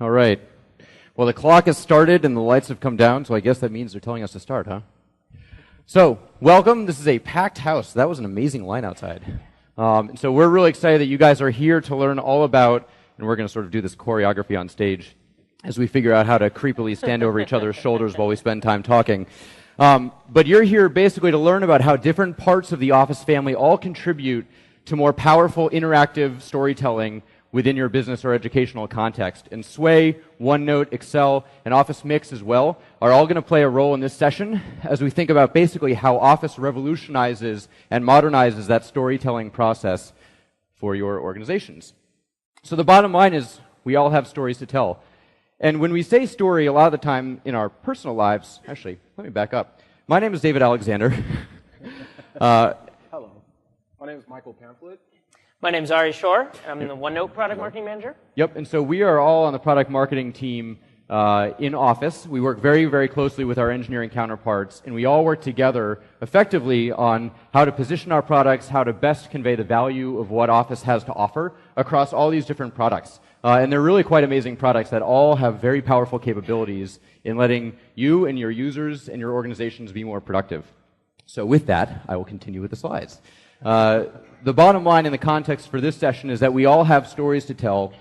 All right. Well, the clock has started and the lights have come down, so I guess that means they're telling us to start, huh? So, welcome. This is a packed house. That was an amazing line outside. So we're really excited that you guys are here to learn all about, and we're going to sort of do this choreography on stage as we figure out how to creepily stand over each other's shoulders while we spend time talking. But you're here basically to learn about how different parts of the Office family all contribute to more powerful interactive storytelling within your business or educational context. And Sway, OneNote, Excel, and Office Mix as well are all going to play a role in this session as we think about basically how Office revolutionizes and modernizes that storytelling process for your organizations. So the bottom line is we all have stories to tell. And when we say story, a lot of the time in our personal lives, actually, let me back up. My name is David Alexander. Hello. My name is Michael Pamphlet. My name is Ari Shore. I'm the OneNote Product Marketing Manager. Yep, and so we are all on the product marketing team in Office. We work very, very closely with our engineering counterparts, and we all work together effectively on how to position our products, how to best convey the value of what Office has to offer across all these different products. And they're really quite amazing products that all have very powerful capabilities in letting you and your users and your organizations be more productive. So with that, I will continue with the slides. The bottom line in the context for this session is that we all have stories to tell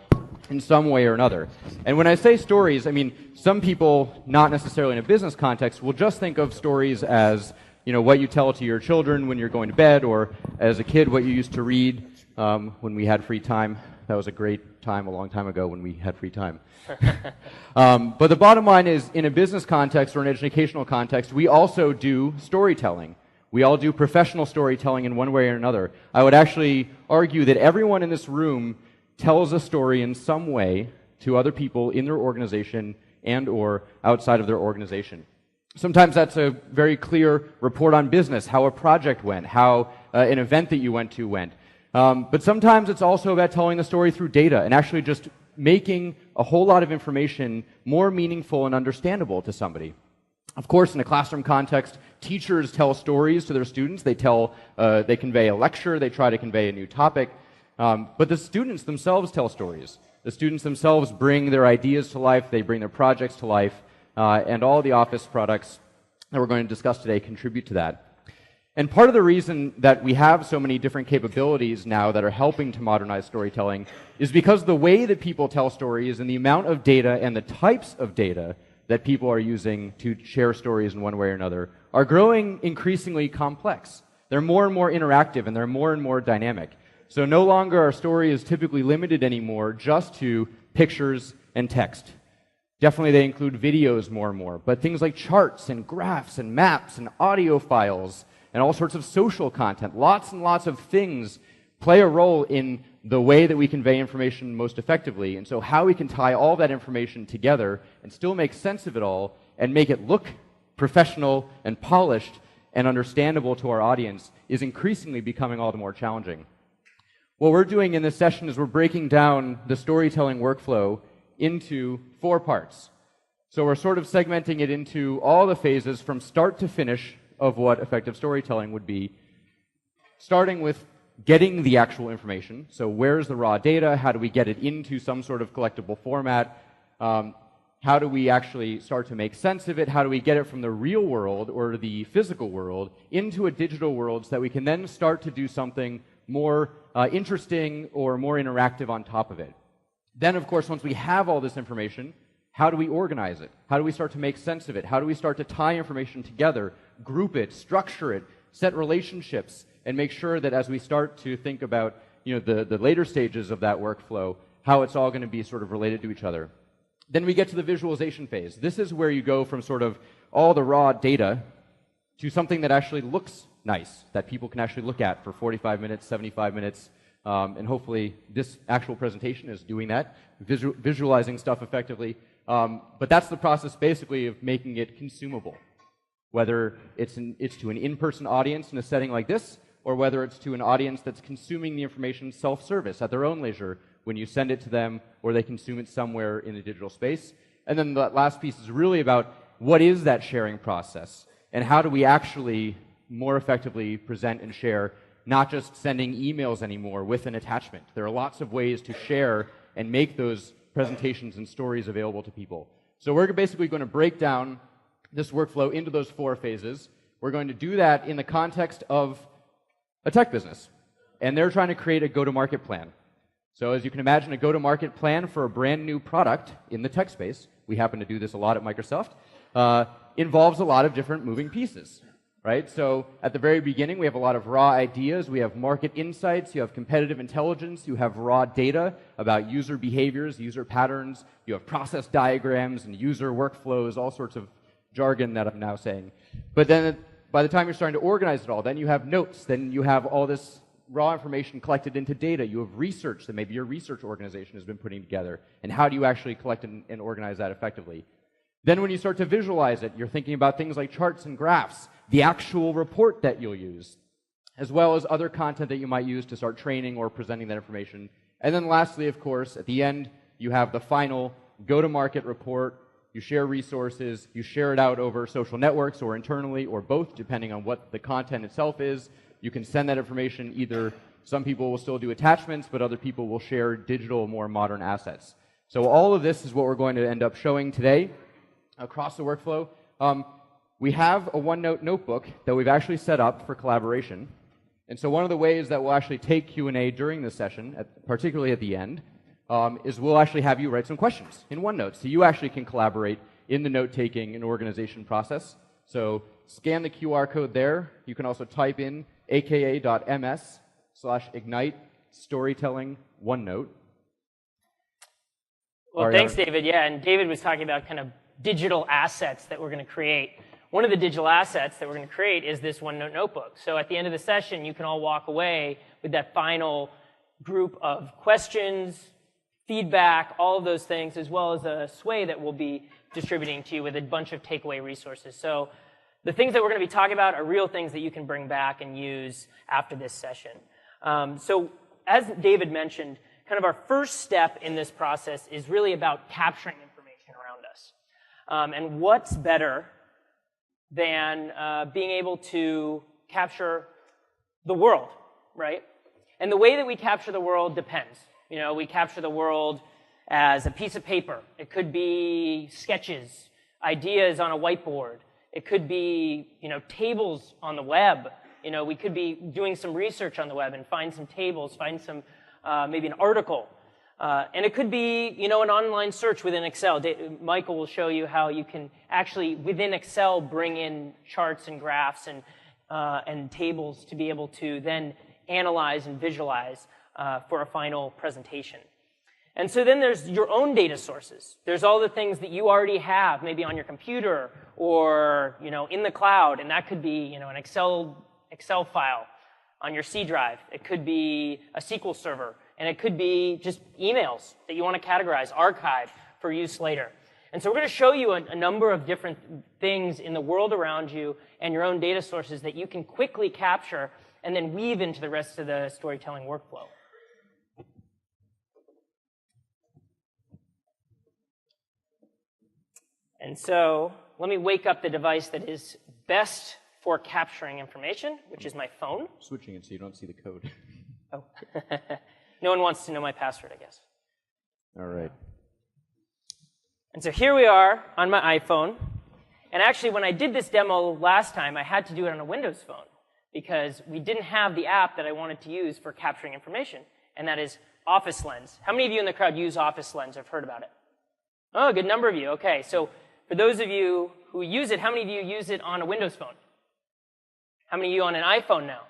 in some way or another. And when I say stories, I mean some people, not necessarily in a business context, will just think of stories as, you know, what you tell to your children when you're going to bed, or as a kid, what you used to read when we had free time. That was a great time a long time ago when we had free time. But the bottom line is, in a business context or an educational context, we also do storytelling. We all do professional storytelling in one way or another. I would actually argue that everyone in this room tells a story in some way to other people in their organization and or outside of their organization. Sometimes that's a very clear report on business, how a project went, how an event that you went to went. But sometimes it's also about telling the story through data and actually just making a whole lot of information more meaningful and understandable to somebody. Of course, in a classroom context, teachers tell stories to their students. They convey a lecture, they try to convey a new topic. But the students themselves tell stories. The students themselves bring their ideas to life, they bring their projects to life, and all the Office products that we're going to discuss today contribute to that. And part of the reason that we have so many different capabilities now that are helping to modernize storytelling is because the way that people tell stories and the amount of data and the types of data that people are using to share stories in one way or another are growing increasingly complex. They're more and more interactive and they're more and more dynamic. So no longer our story is typically limited anymore just to pictures and text. Definitely they include videos more and more, but things like charts and graphs and maps and audio files and all sorts of social content, lots and lots of things play a role in the way that we convey information most effectively. And so how we can tie all that information together and still make sense of it all and make it look professional and polished and understandable to our audience is increasingly becoming all the more challenging. What we're doing in this session is we're breaking down the storytelling workflow into 4 parts. So we're sort of segmenting it into all the phases from start to finish of what effective storytelling would be, starting with getting the actual information. So where's the raw data? How do we get it into some sort of collectible format? How do we actually start to make sense of it? How do we get it from the real world or the physical world into a digital world so that we can then start to do something more interesting or more interactive on top of it? Then, of course, once we have all this information, how do we organize it? How do we start to make sense of it? How do we start to tie information together, group it, structure it, set relationships, and make sure that as we start to think about, you know, the later stages of that workflow, how it's all going to be sort of related to each other. Then we get to the visualization phase. This is where you go from sort of all the raw data to something that actually looks nice, that people can actually look at for 45 minutes, 75 minutes, and hopefully this actual presentation is doing that, visualizing stuff effectively. But that's the process basically of making it consumable, whether it's to an in-person audience in a setting like this, or whether it's to an audience that's consuming the information self-service at their own leisure when you send it to them, or they consume it somewhere in the digital space. And then the last piece is really about what is that sharing process, and how do we actually more effectively present and share, not just sending emails anymore with an attachment. There are lots of ways to share and make those presentations and stories available to people. So we're basically going to break down this workflow into those 4 phases. We're going to do that in the context of a tech business, and they're trying to create a go-to-market plan. So as you can imagine, a go-to-market plan for a brand new product in the tech space, we happen to do this a lot at Microsoft, involves a lot of different moving pieces, right? So at the very beginning, we have a lot of raw ideas, we have market insights, you have competitive intelligence, you have raw data about user behaviors, user patterns, you have process diagrams and user workflows, all sorts of jargon that I'm now saying. But then by the time you're starting to organize it all, then you have notes, then you have all this raw information collected into data. You have research that maybe your research organization has been putting together. And how do you actually collect and organize that effectively? Then when you start to visualize it, you're thinking about things like charts and graphs, the actual report that you'll use, as well as other content that you might use to start training or presenting that information. And then lastly, of course, at the end, you have the final go-to-market report. You share resources, you share it out over social networks or internally or both, depending on what the content itself is. You can send that information either, some people will still do attachments, but other people will share digital, more modern assets. So all of this is what we're going to end up showing today across the workflow. We have a OneNote notebook that we've actually set up for collaboration. And so one of the ways that we'll actually take Q&A during this session, particularly at the end, is we'll actually have you write some questions in OneNote. So you actually can collaborate in the note-taking and organization process. So scan the QR code there. You can also type in aka.ms/ignite storytelling OneNote. Well, thanks, David. Yeah, and David was talking about kind of digital assets that we're going to create. One of the digital assets that we're going to create is this OneNote notebook. So at the end of the session, you can all walk away with that final group of questions, feedback, all of those things, as well as a sway that we'll be distributing to you with a bunch of takeaway resources. So the things that we're going to be talking about are real things that you can bring back and use after this session. So as David mentioned, kind of our first step in this process is really about capturing information around us. And what's better than being able to capture the world, right? And the way that we capture the world depends. You know, we capture the world as a piece of paper. It could be sketches, ideas on a whiteboard. It could be, tables on the web. We could be doing some research on the web and find some tables, find some, maybe an article. And it could be, an online search within Excel. Michael will show you how you can actually, within Excel, bring in charts and graphs and tables to be able to then analyze and visualize for a final presentation. And so then there's your own data sources. There's all the things that you already have, maybe on your computer or, in the cloud. And that could be, an Excel file on your C drive. It could be a SQL server. And it could be just emails that you want to categorize, archive for use later. And so we're going to show you a number of different things in the world around you and your own data sources that you can quickly capture and then weave into the rest of the storytelling workflow. And so let me wake up the device that is best for capturing information, which is my phone. Switching it so you don't see the code. Oh. No one wants to know my password, I guess. All right. And so here we are on my iPhone. And actually, when I did this demo last time, I had to do it on a Windows phone because we didn't have the app that I wanted to use for capturing information, and that is Office Lens. How many of you in the crowd use Office Lens or have heard about it? Oh, a good number of you. Okay, so for those of you who use it, how many of you use it on a Windows phone? How many of you on an iPhone now?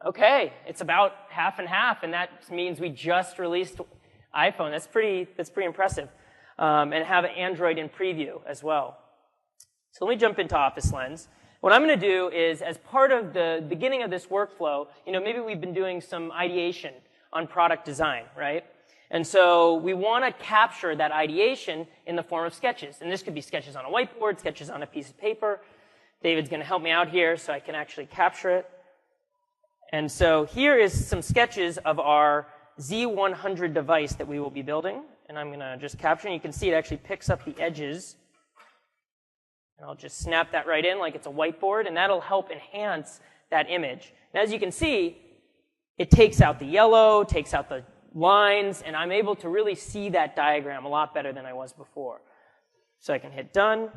Okay, it's about half and half, and that means we just released iPhone. That's pretty impressive. And have Android in preview as well. So let me jump into Office Lens. What I'm going to do is, as part of the beginning of this workflow, maybe we've been doing some ideation on product design, right? And so we want to capture that ideation in the form of sketches. And this could be sketches on a whiteboard, sketches on a piece of paper. David's going to help me out here so I can actually capture it. And so here is some sketches of our Z100 device that we will be building. And I'm going to just capture it. You can see it actually picks up the edges. And I'll just snap that right in like it's a whiteboard, and that'll help enhance that image. And as you can see, it takes out the yellow, takes out the lines, and I'm able to really see that diagram a lot better than I was before. So I can hit done,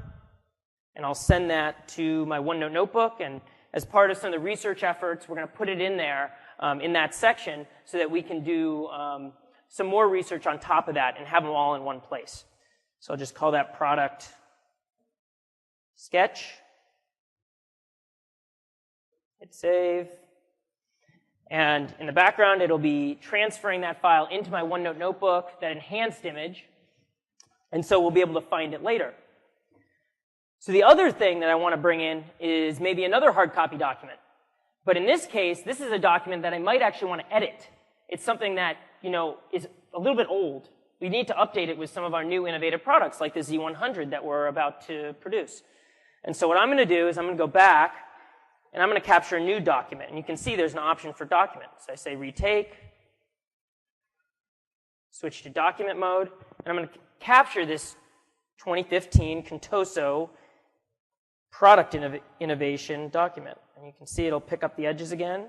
and I'll send that to my OneNote notebook, and as part of some of the research efforts, we're going to put it in there in that section so that we can do some more research on top of that and have them all in one place. So I'll just call that product sketch. Hit save. And in the background, it'll be transferring that file into my OneNote notebook, that enhanced image, and so we'll be able to find it later. So the other thing that I want to bring in is maybe another hard copy document. But in this case, this is a document that I might actually want to edit. It's something that, is a little bit old. We need to update it with some of our new innovative products, like the Z100 that we're about to produce. And so what I'm going to do is I'm going to go back, and I'm going to capture a new document. And you can see there's an option for document. So I say retake, switch to document mode, and I'm going to capture this 2015 Contoso product innovation document. And you can see it'll pick up the edges again.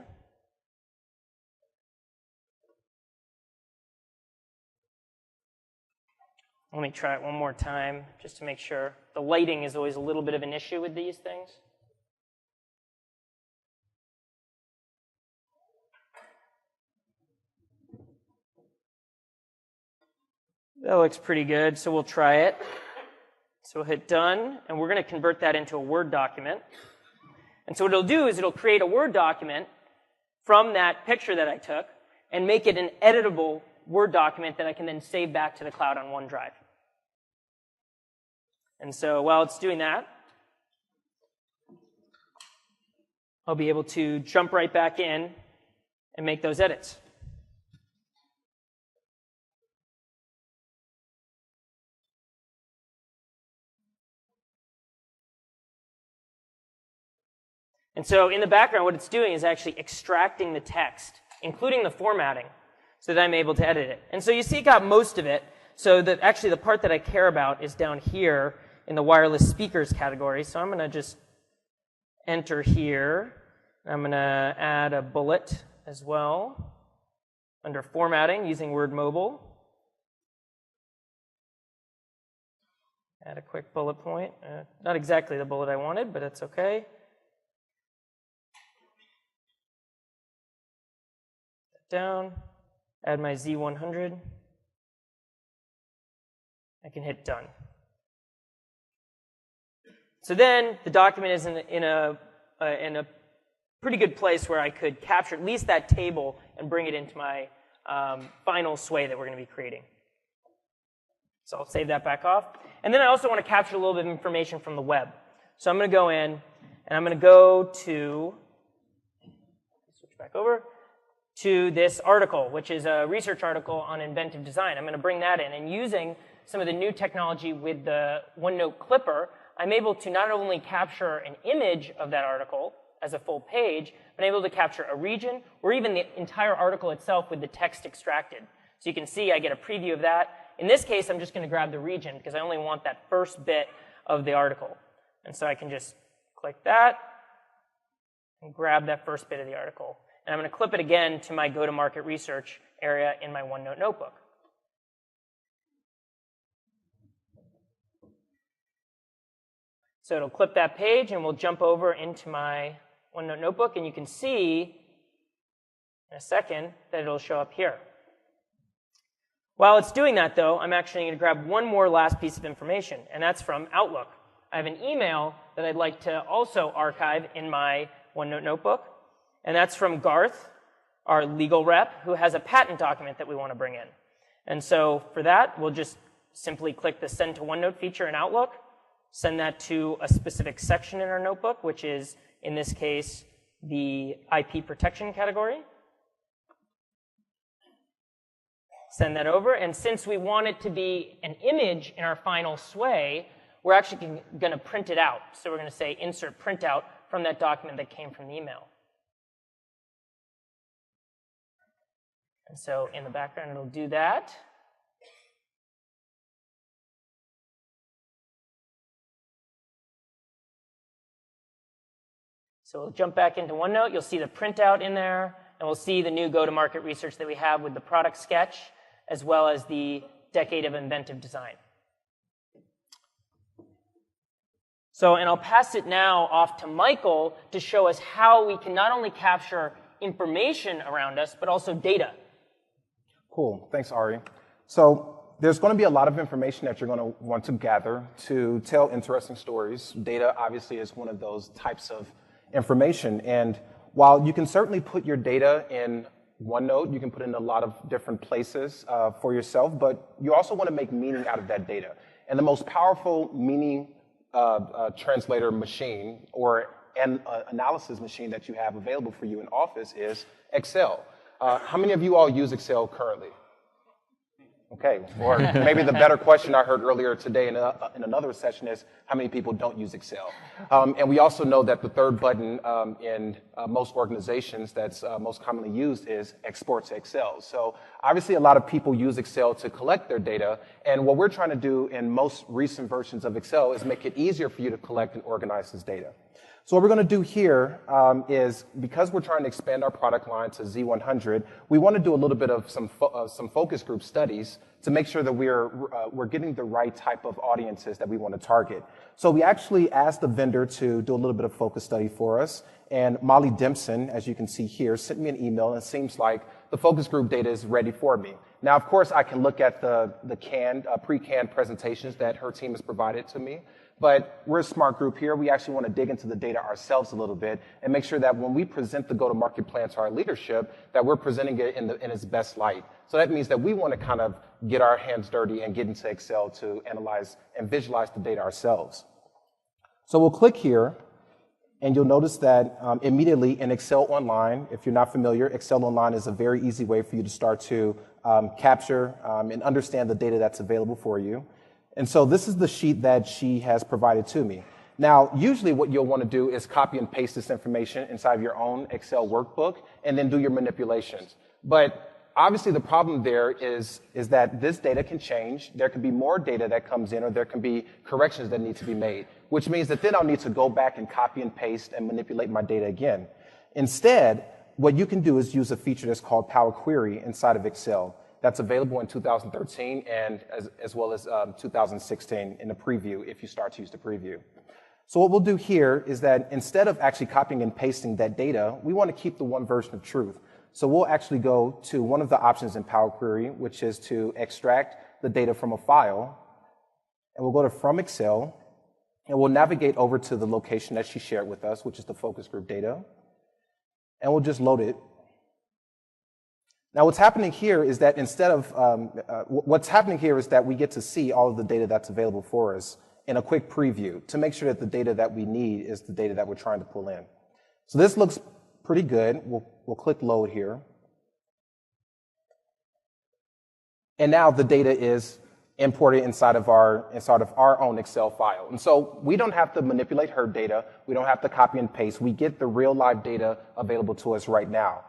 Let me try it one more time just to make sure. The lighting is always a little bit of an issue with these things. That looks pretty good, so we'll try it. So we'll hit done, and we're going to convert that into a Word document. And so what it'll do is it'll create a Word document from that picture that I took and make it an editable Word document that I can then save back to the cloud on OneDrive. And so while it's doing that, I'll be able to jump right back in and make those edits. And so in the background, what it's doing is actually extracting the text, including the formatting, so that I'm able to edit it. And so you see it got most of it. So that actually the part that I care about is down here in the wireless speakers category. So I'm going to just enter here. I'm going to add a bullet as well under formatting using Word Mobile. Add a quick bullet point. Not exactly the bullet I wanted, but it's okay. Down, add my Z100. I can hit done. So then the document is in a pretty good place where I could capture at least that table and bring it into my final sway that we're going to be creating. So I'll save that back off. And then I also want to capture a little bit of information from the web. So I'm going to go in, and I'm going to go to, switch back over, to this article, which is a research article on inventive design. I'm going to bring that in, and using some of the new technology with the OneNote Clipper, I'm able to not only capture an image of that article as a full page, but I'm able to capture a region or even the entire article itself with the text extracted. So you can see I get a preview of that. In this case, I'm just going to grab the region because I only want that first bit of the article. And so I can just click that and grab that first bit of the article. And I'm going to clip it again to my go-to-market research area in my OneNote notebook. So it'll clip that page, and we'll jump over into my OneNote notebook, and you can see in a second that it'll show up here. While it's doing that, though, I'm actually going to grab one more last piece of information, and that's from Outlook. I have an email that I'd like to also archive in my OneNote notebook. And that's from Garth, our legal rep, who has a patent document that we want to bring in. And so for that, we'll just simply click the Send to OneNote feature in Outlook, send that to a specific section in our notebook, which is, in this case, the IP protection category. Send that over. And since we want it to be an image in our final sway, we're actually going to print it out. So we're going to say Insert Printout from that document that came from the email. And so in the background, it'll do that. So we'll jump back into OneNote. You'll see the printout in there. and we'll see the new go-to-market research that we have with the product sketch, as well as the decade of inventive design. So, and I'll pass it now off to Michael to show us how we can not only capture information around us, but also data. Cool. Thanks, Ari. So there's going to be a lot of information that you're going to want to gather to tell interesting stories. Data, obviously, is one of those types of information. And while you can certainly put your data in OneNote, you can put it in a lot of different places for yourself, but you also want to make meaning out of that data. And the most powerful meaning translator machine or an analysis machine that you have available for you in Office is Excel. How many of you all use Excel currently? Okay, or maybe the better question I heard earlier today in another session is how many people don't use Excel? And we also know that the third button in most organizations that's most commonly used is Export to Excel. So obviously a lot of people use Excel to collect their data, and what we're trying to do in most recent versions of Excel is make it easier for you to collect and organize this data. So what we're going to do here is, because we're trying to expand our product line to Z100, we want to do a little bit of some focus group studies to make sure that we're getting the right type of audiences that we want to target. So we actually asked the vendor to do a little bit of focus study for us, and Molly Dempson, as you can see here, sent me an email, and it seems like the focus group data is ready for me. Now, of course, I can look at the pre-canned presentations that her team has provided to me. But we're a smart group here. We actually want to dig into the data ourselves a little bit and make sure that when we present the go-to-market plan to our leadership, that we're presenting it in its best light. So that means that we want to kind of get our hands dirty and get into Excel to analyze and visualize the data ourselves. So we'll click here, and you'll notice that immediately in Excel Online, if you're not familiar, Excel Online is a very easy way for you to start to capture and understand the data that's available for you. And so this is the sheet that she has provided to me. Now, usually what you'll want to do is copy and paste this information inside of your own Excel workbook and then do your manipulations. But obviously the problem there is that this data can change. There can be more data that comes in, or there can be corrections that need to be made, which means that then I'll need to go back and copy and paste and manipulate my data again. Instead, what you can do is use a feature that's called Power Query inside of Excel. That's available in 2013 and as well as 2016 in the preview, if you start to use the preview. So what we'll do here is that instead of actually copying and pasting that data, we want to keep the one version of truth. So we'll actually go to one of the options in Power Query, which is to extract the data from a file. And we'll go to From Excel, and we'll navigate over to the location that she shared with us, which is the focus group data. And we'll just load it. Now, what's happening here is that we get to see all of the data that's available for us in a quick preview to make sure that the data that we need is the data that we're trying to pull in. So this looks pretty good. We'll click load here. And now the data is imported inside of our own Excel file. And so we don't have to manipulate her data. We don't have to copy and paste. We get the real live data available to us right now.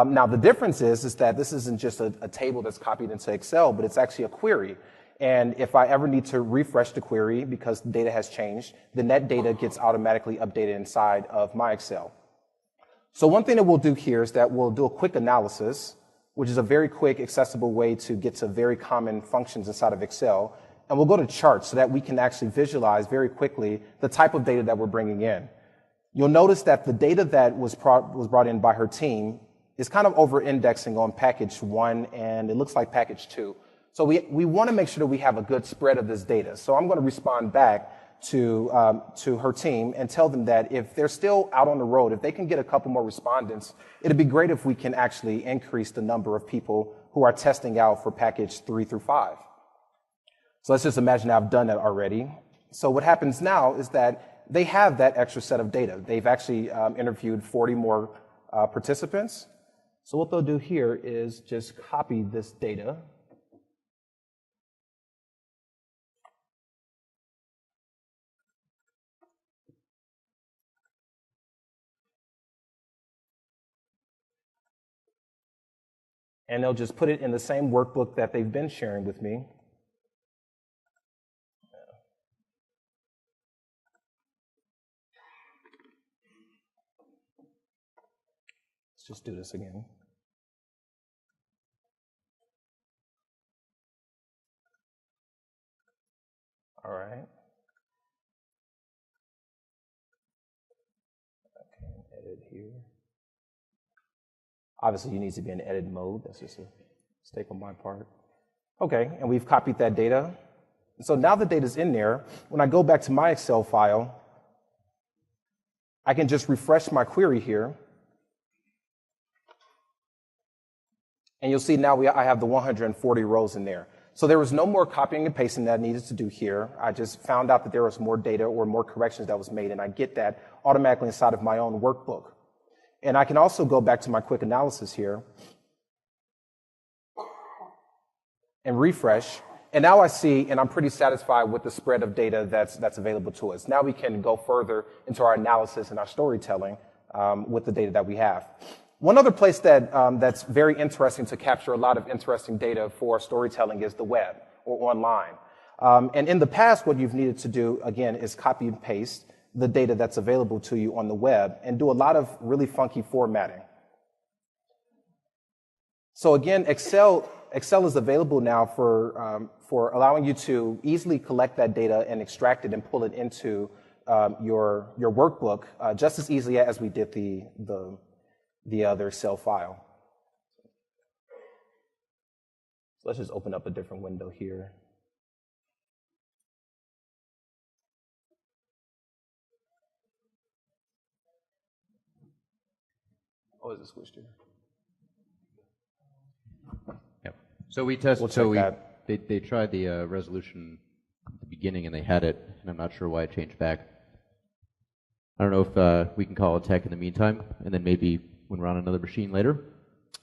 Now, the difference is that this isn't just a table that's copied into Excel, but it's actually a query. And if I ever need to refresh the query because the data has changed, then that data gets automatically updated inside of my Excel. So one thing that we'll do here is that we'll do a quick analysis, which is a very quick, accessible way to get to very common functions inside of Excel. And we'll go to charts so that we can actually visualize very quickly the type of data that we're bringing in. You'll notice that the data that was brought in by her team is kind of over-indexing on package 1, and it looks like package 2. So we want to make sure that we have a good spread of this data. So I'm going to respond back to her team and tell them that if they're still out on the road, if they can get a couple more respondents, it'd be great if we can actually increase the number of people who are testing out for package 3 through 5. So let's just imagine I've done that already. So what happens now is that they have that extra set of data. They've actually interviewed 40 more participants. So what they'll do here is just copy this data. And they'll just put it in the same workbook that they've been sharing with me. Let's just do this again. All right. Okay, edit here. Obviously, you need to be in edit mode. That's just a mistake on my part. Okay, and we've copied that data. So now the data's in there. When I go back to my Excel file, I can just refresh my query here. And you'll see now I have the 140 rows in there. So there was no more copying and pasting that I needed to do here. I just found out that there was more data or more corrections that was made, and I get that automatically inside of my own workbook. And I can also go back to my quick analysis here and refresh. And now I see, and I'm pretty satisfied with the spread of data that's available to us. Now we can go further into our analysis and our storytelling with the data that we have. One other place that's very interesting to capture a lot of interesting data for storytelling is the web or online. And in the past, what you've needed to do, again, is copy and paste the data that's available to you on the web and do a lot of really funky formatting. So again, Excel is available now for allowing you to easily collect that data and extract it and pull it into your workbook just as easily as we did the other Excel file. So let's just open up a different window here. Oh, is it switched here? Yep. So we tested. They tried the resolution at the beginning and they had it, and I'm not sure why it changed back. I don't know if we can call a tech in the meantime, and then maybe when we're on another machine later,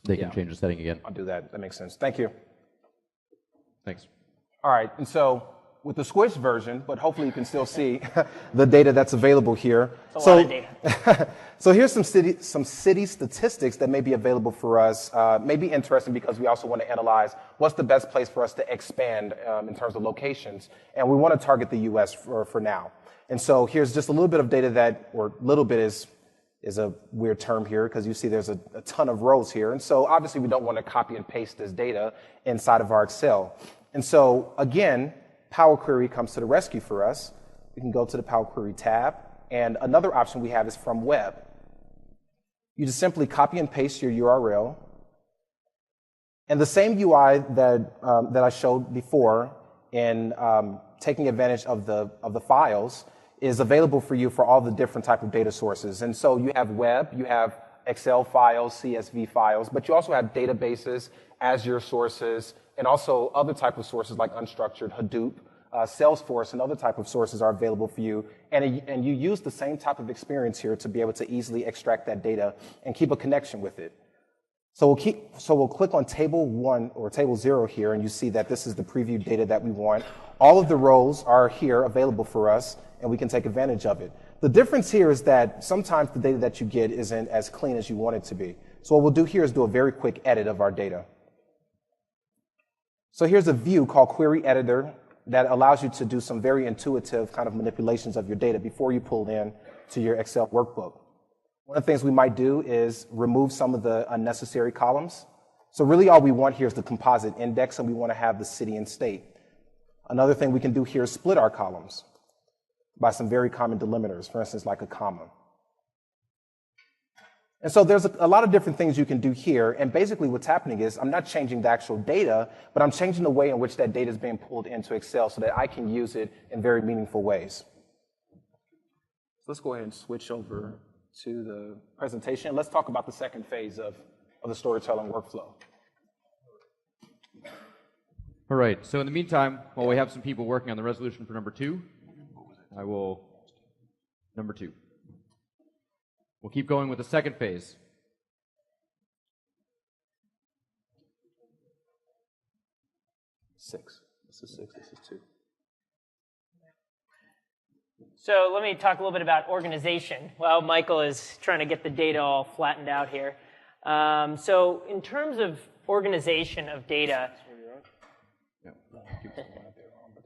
they can change the setting again. I'll do that. That makes sense. Thank you. Thanks. All right, and so with the squished version, but hopefully you can still see the data that's available here. It's a lot of data. So here's some city statistics that may be available for us. May be interesting because we also want to analyze what's the best place for us to expand in terms of locations, and we want to target the U.S. for now. And so here's just a little bit of data or little bit is a weird term here because you see there's a ton of rows here. And so obviously we don't want to copy and paste this data inside of our Excel. And so again, Power Query comes to the rescue for us. We can go to the Power Query tab, and another option we have is from web. You just simply copy and paste your URL, and the same UI that I showed before in taking advantage of the files is available for you for all the different type of data sources. And so you have web, you have Excel files, CSV files, but you also have databases, Azure sources, and also other type of sources like unstructured, Hadoop, Salesforce, and other type of sources are available for you. And you use the same type of experience here to be able to easily extract that data and keep a connection with it. So we'll click on table 1 or table 0 here, and you see that this is the preview data that we want. All of the rows are here available for us, and we can take advantage of it. The difference here is that sometimes the data that you get isn't as clean as you want it to be. So what we'll do here is do a very quick edit of our data. So here's a view called Query Editor that allows you to do some very intuitive kind of manipulations of your data before you pull in to your Excel workbook. One of the things we might do is remove some of the unnecessary columns. So really all we want here is the composite index, and we want to have the city and state. Another thing we can do here is split our columns by some very common delimiters, for instance, like a comma. And so there's a lot of different things you can do here, and basically what's happening is I'm not changing the actual data, but I'm changing the way in which that data is being pulled into Excel so that I can use it in very meaningful ways. So let's go ahead and switch over to the presentation. Let's talk about the second phase of the storytelling workflow. All right, so in the meantime, while we have some people working on the resolution for number 2, number 2. We'll keep going with the second phase. Six. This is 6, this is 2. So let me talk a little bit about organization. Well, Michael is trying to get the data all flattened out here. So in terms of organization of data,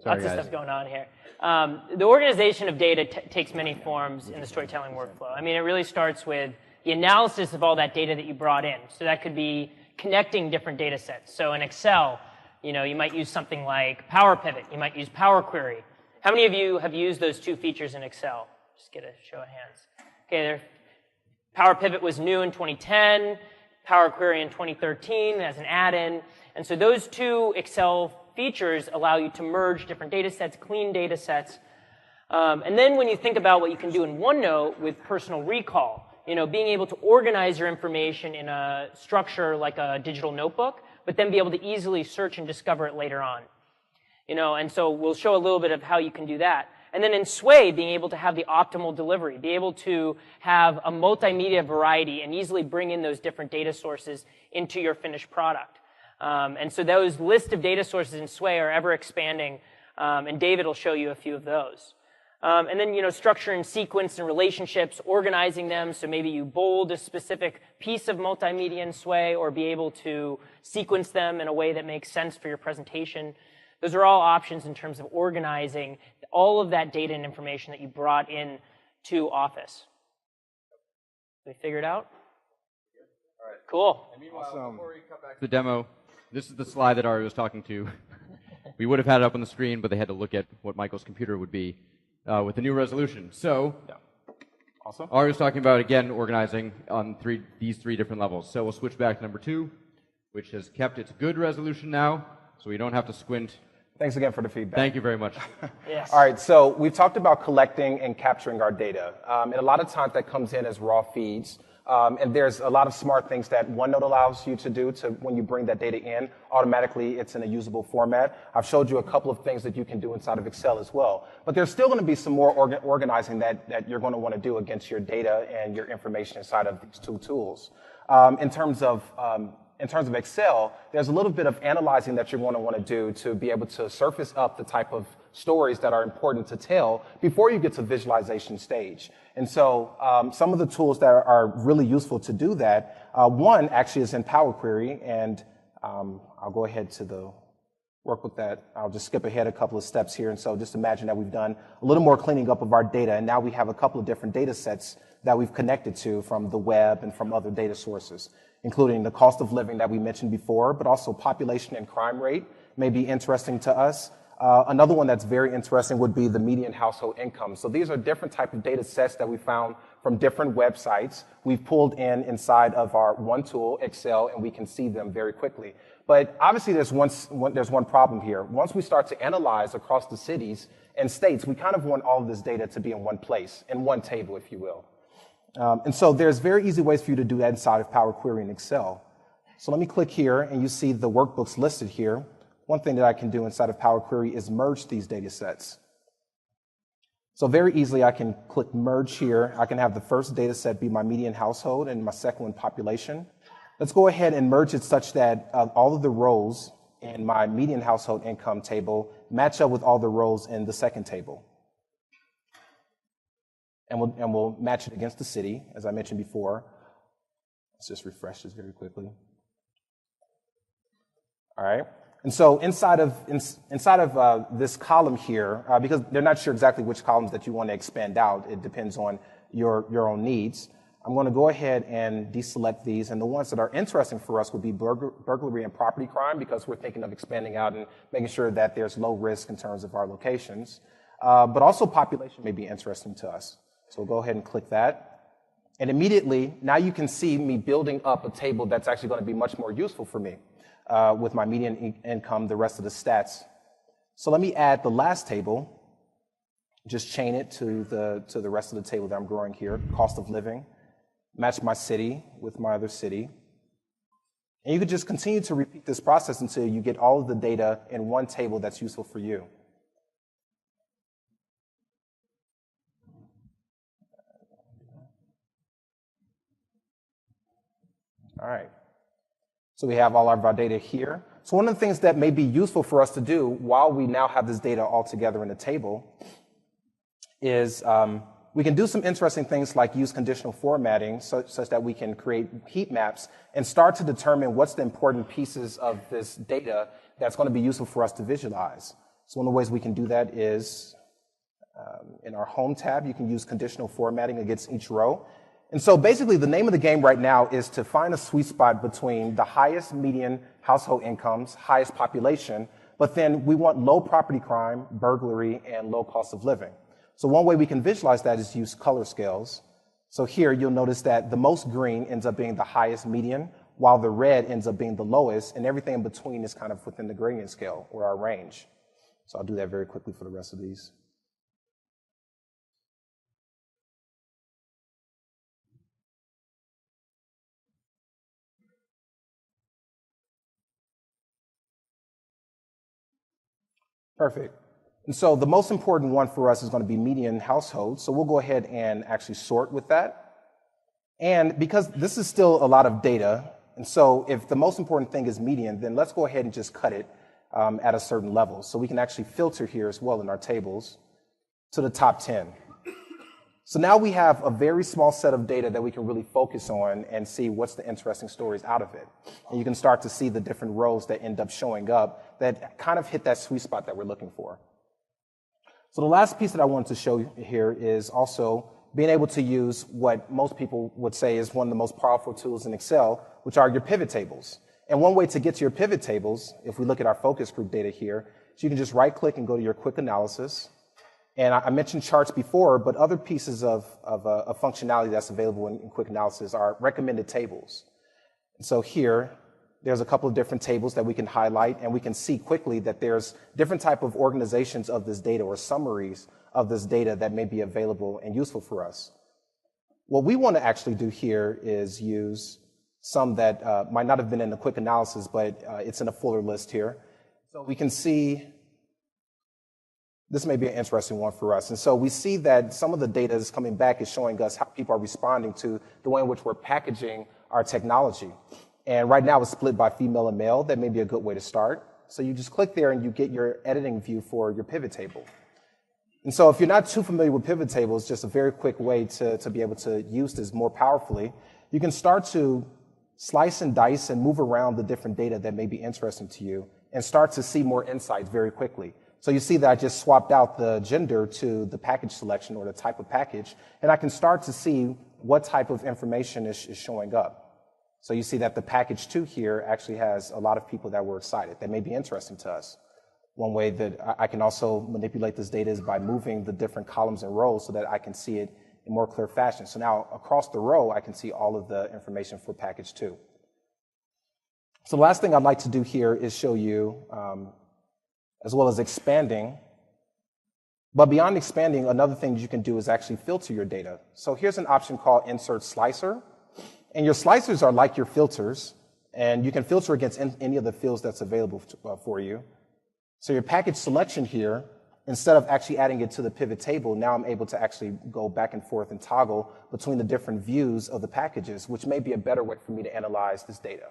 lots of stuff going on here. The organization of data takes many forms in the storytelling workflow. I mean, it really starts with the analysis of all that data that you brought in. So that could be connecting different data sets. So in Excel, you might use something like Power Pivot. You might use Power Query. How many of you have used those two features in Excel? Just get a show of hands. Okay, Power Pivot was new in 2010, Power Query in 2013 as an add-in. And so those two Excel features allow you to merge different data sets, clean data sets. And then when you think about what you can do in OneNote with personal recall, being able to organize your information in a structure like a digital notebook, but then be able to easily search and discover it later on. And so we'll show a little bit of how you can do that. And then in Sway, being able to have the optimal delivery, be able to have a multimedia variety and easily bring in those different data sources into your finished product. And so those list of data sources in Sway are ever expanding, and David will show you a few of those. And then, structure and sequence and relationships, organizing them, so maybe you bold a specific piece of multimedia in Sway or be able to sequence them in a way that makes sense for your presentation. Those are all options in terms of organizing all of that data and information that you brought in to Office. Did we figure it out? All right. Cool. And meanwhile, before we come back to the demo, this is the slide that Ari was talking to. We would have had it up on the screen, but they had to look at what Michael's computer would be with the new resolution. So, Awesome. Ari was talking about, again, organizing on these three different levels. So we'll switch back to number 2, which has kept its good resolution now, so we don't have to squint. Thanks again for the feedback. Thank you very much. Yes. All right, so we've talked about collecting and capturing our data. And a lot of times that comes in as raw feeds. And there's a lot of smart things that OneNote allows you to do when you bring that data in. Automatically, it's in a usable format. I've showed you a couple of things that you can do inside of Excel as well. But there's still going to be some more organizing that you're going to want to do against your data and your information inside of these two tools. In terms of Excel, there's a little bit of analyzing that you're going to want to do to be able to surface up the type of stories that are important to tell before you get to visualization stage. And so some of the tools that are really useful to do that, one actually is in Power Query, and I'll go ahead to the workbook that I'll just skip ahead a couple of steps here. And so just imagine that we've done a little more cleaning up of our data, and now we have a couple of different data sets that we've connected to from the web and from other data sources, including the cost of living that we mentioned before, but also population and crime rate may be interesting to us. Another one that's very interesting would be the median household income. So these are different type of data sets that we found from different websites. We've pulled inside of our one tool, Excel, and we can see them very quickly. But obviously there's one problem here. Once we start to analyze across the cities and states, we kind of want all of this data to be in one place, in one table, if you will. And so there's very easy ways for you to do that inside of Power Query and Excel. So let me click here, and you see the workbooks listed here. One thing that I can do inside of Power Query is merge these data sets. So very easily I can click merge here. I can have the first data set be my median household and my second one population. Let's go ahead and merge it such that all of the rows in my median household income table match up with all the rows in the second table. And we'll match it against the city, as I mentioned before. Let's just refresh this very quickly. All right. And so inside of this column here, because they're not sure exactly which columns that you want to expand out, it depends on your own needs. I'm going to go ahead and deselect these, and the ones that are interesting for us would be burglary and property crime, because we're thinking of expanding out and making sure that there's low risk in terms of our locations. But also population may be interesting to us. So we'll go ahead and click that. And immediately, now you can see me building up a table that's actually going to be much more useful for me with my median income, the rest of the stats. So let me add the last table, just chain it to the rest of the table that I'm growing here, cost of living, match my city with my other city. And you could just continue to repeat this process until you get all of the data in one table that's useful for you. All right. So we have all of our data here. So one of the things that may be useful for us to do while we now have this data all together in a table is we can do some interesting things like use conditional formatting such that we can create heat maps and start to determine what's the important pieces of this data that's going to be useful for us to visualize. So one of the ways we can do that is in our Home tab, you can use conditional formatting against each row. And so basically the name of the game right now is to find a sweet spot between the highest median household incomes, highest population, but then we want low property crime, burglary, and low cost of living. So one way we can visualize that is use color scales. So here you'll notice that the most green ends up being the highest median, while the red ends up being the lowest, and everything in between is kind of within the gradient scale or our range. So I'll do that very quickly for the rest of these. Perfect. And so the most important one for us is going to be median household. So we'll go ahead and actually sort with that. And because this is still a lot of data, and so if the most important thing is median, then let's go ahead and just cut it at a certain level. So we can actually filter here as well in our tables to the top 10. So now we have a very small set of data that we can really focus on and see what's the interesting stories out of it. And you can start to see the different rows that end up showing up that kind of hit that sweet spot that we're looking for. So the last piece that I wanted to show you here is also being able to use what most people would say is one of the most powerful tools in Excel, which are your pivot tables. And one way to get to your pivot tables, if we look at our focus group data here, is you can just right-click and go to your quick analysis. And I mentioned charts before, but other pieces of functionality that's available in quick analysis are recommended tables. And so here, there's a couple of different tables that we can highlight, and we can see quickly that there's different type of organizations of this data or summaries of this data that may be available and useful for us. What we want to actually do here is use some that might not have been in the quick analysis, but it's in a fuller list here. So we can see this may be an interesting one for us. And so we see that some of the data that's coming back is showing us how people are responding to the way in which we're packaging our technology. And right now it's split by female and male. That may be a good way to start. So you just click there and you get your editing view for your pivot table. And so if you're not too familiar with pivot tables, just a very quick way to be able to use this more powerfully, you can start to slice and dice and move around the different data that may be interesting to you and start to see more insights very quickly. So you see that I just swapped out the gender to the package selection or the type of package, and I can start to see what type of information is showing up. So you see that the package 2 here actually has a lot of people that were excited. That may be interesting to us. One way that I can also manipulate this data is by moving the different columns and rows so that I can see it in more clear fashion. So now across the row, I can see all of the information for package 2. So the last thing I'd like to do here is show you, as well as expanding. But beyond expanding, another thing you can do is actually filter your data. So here's an option called Insert Slicer. And your slicers are like your filters, and you can filter against any of the fields that's available for you. So your package selection here, instead of actually adding it to the pivot table, now I'm able to actually go back and forth and toggle between the different views of the packages, which may be a better way for me to analyze this data.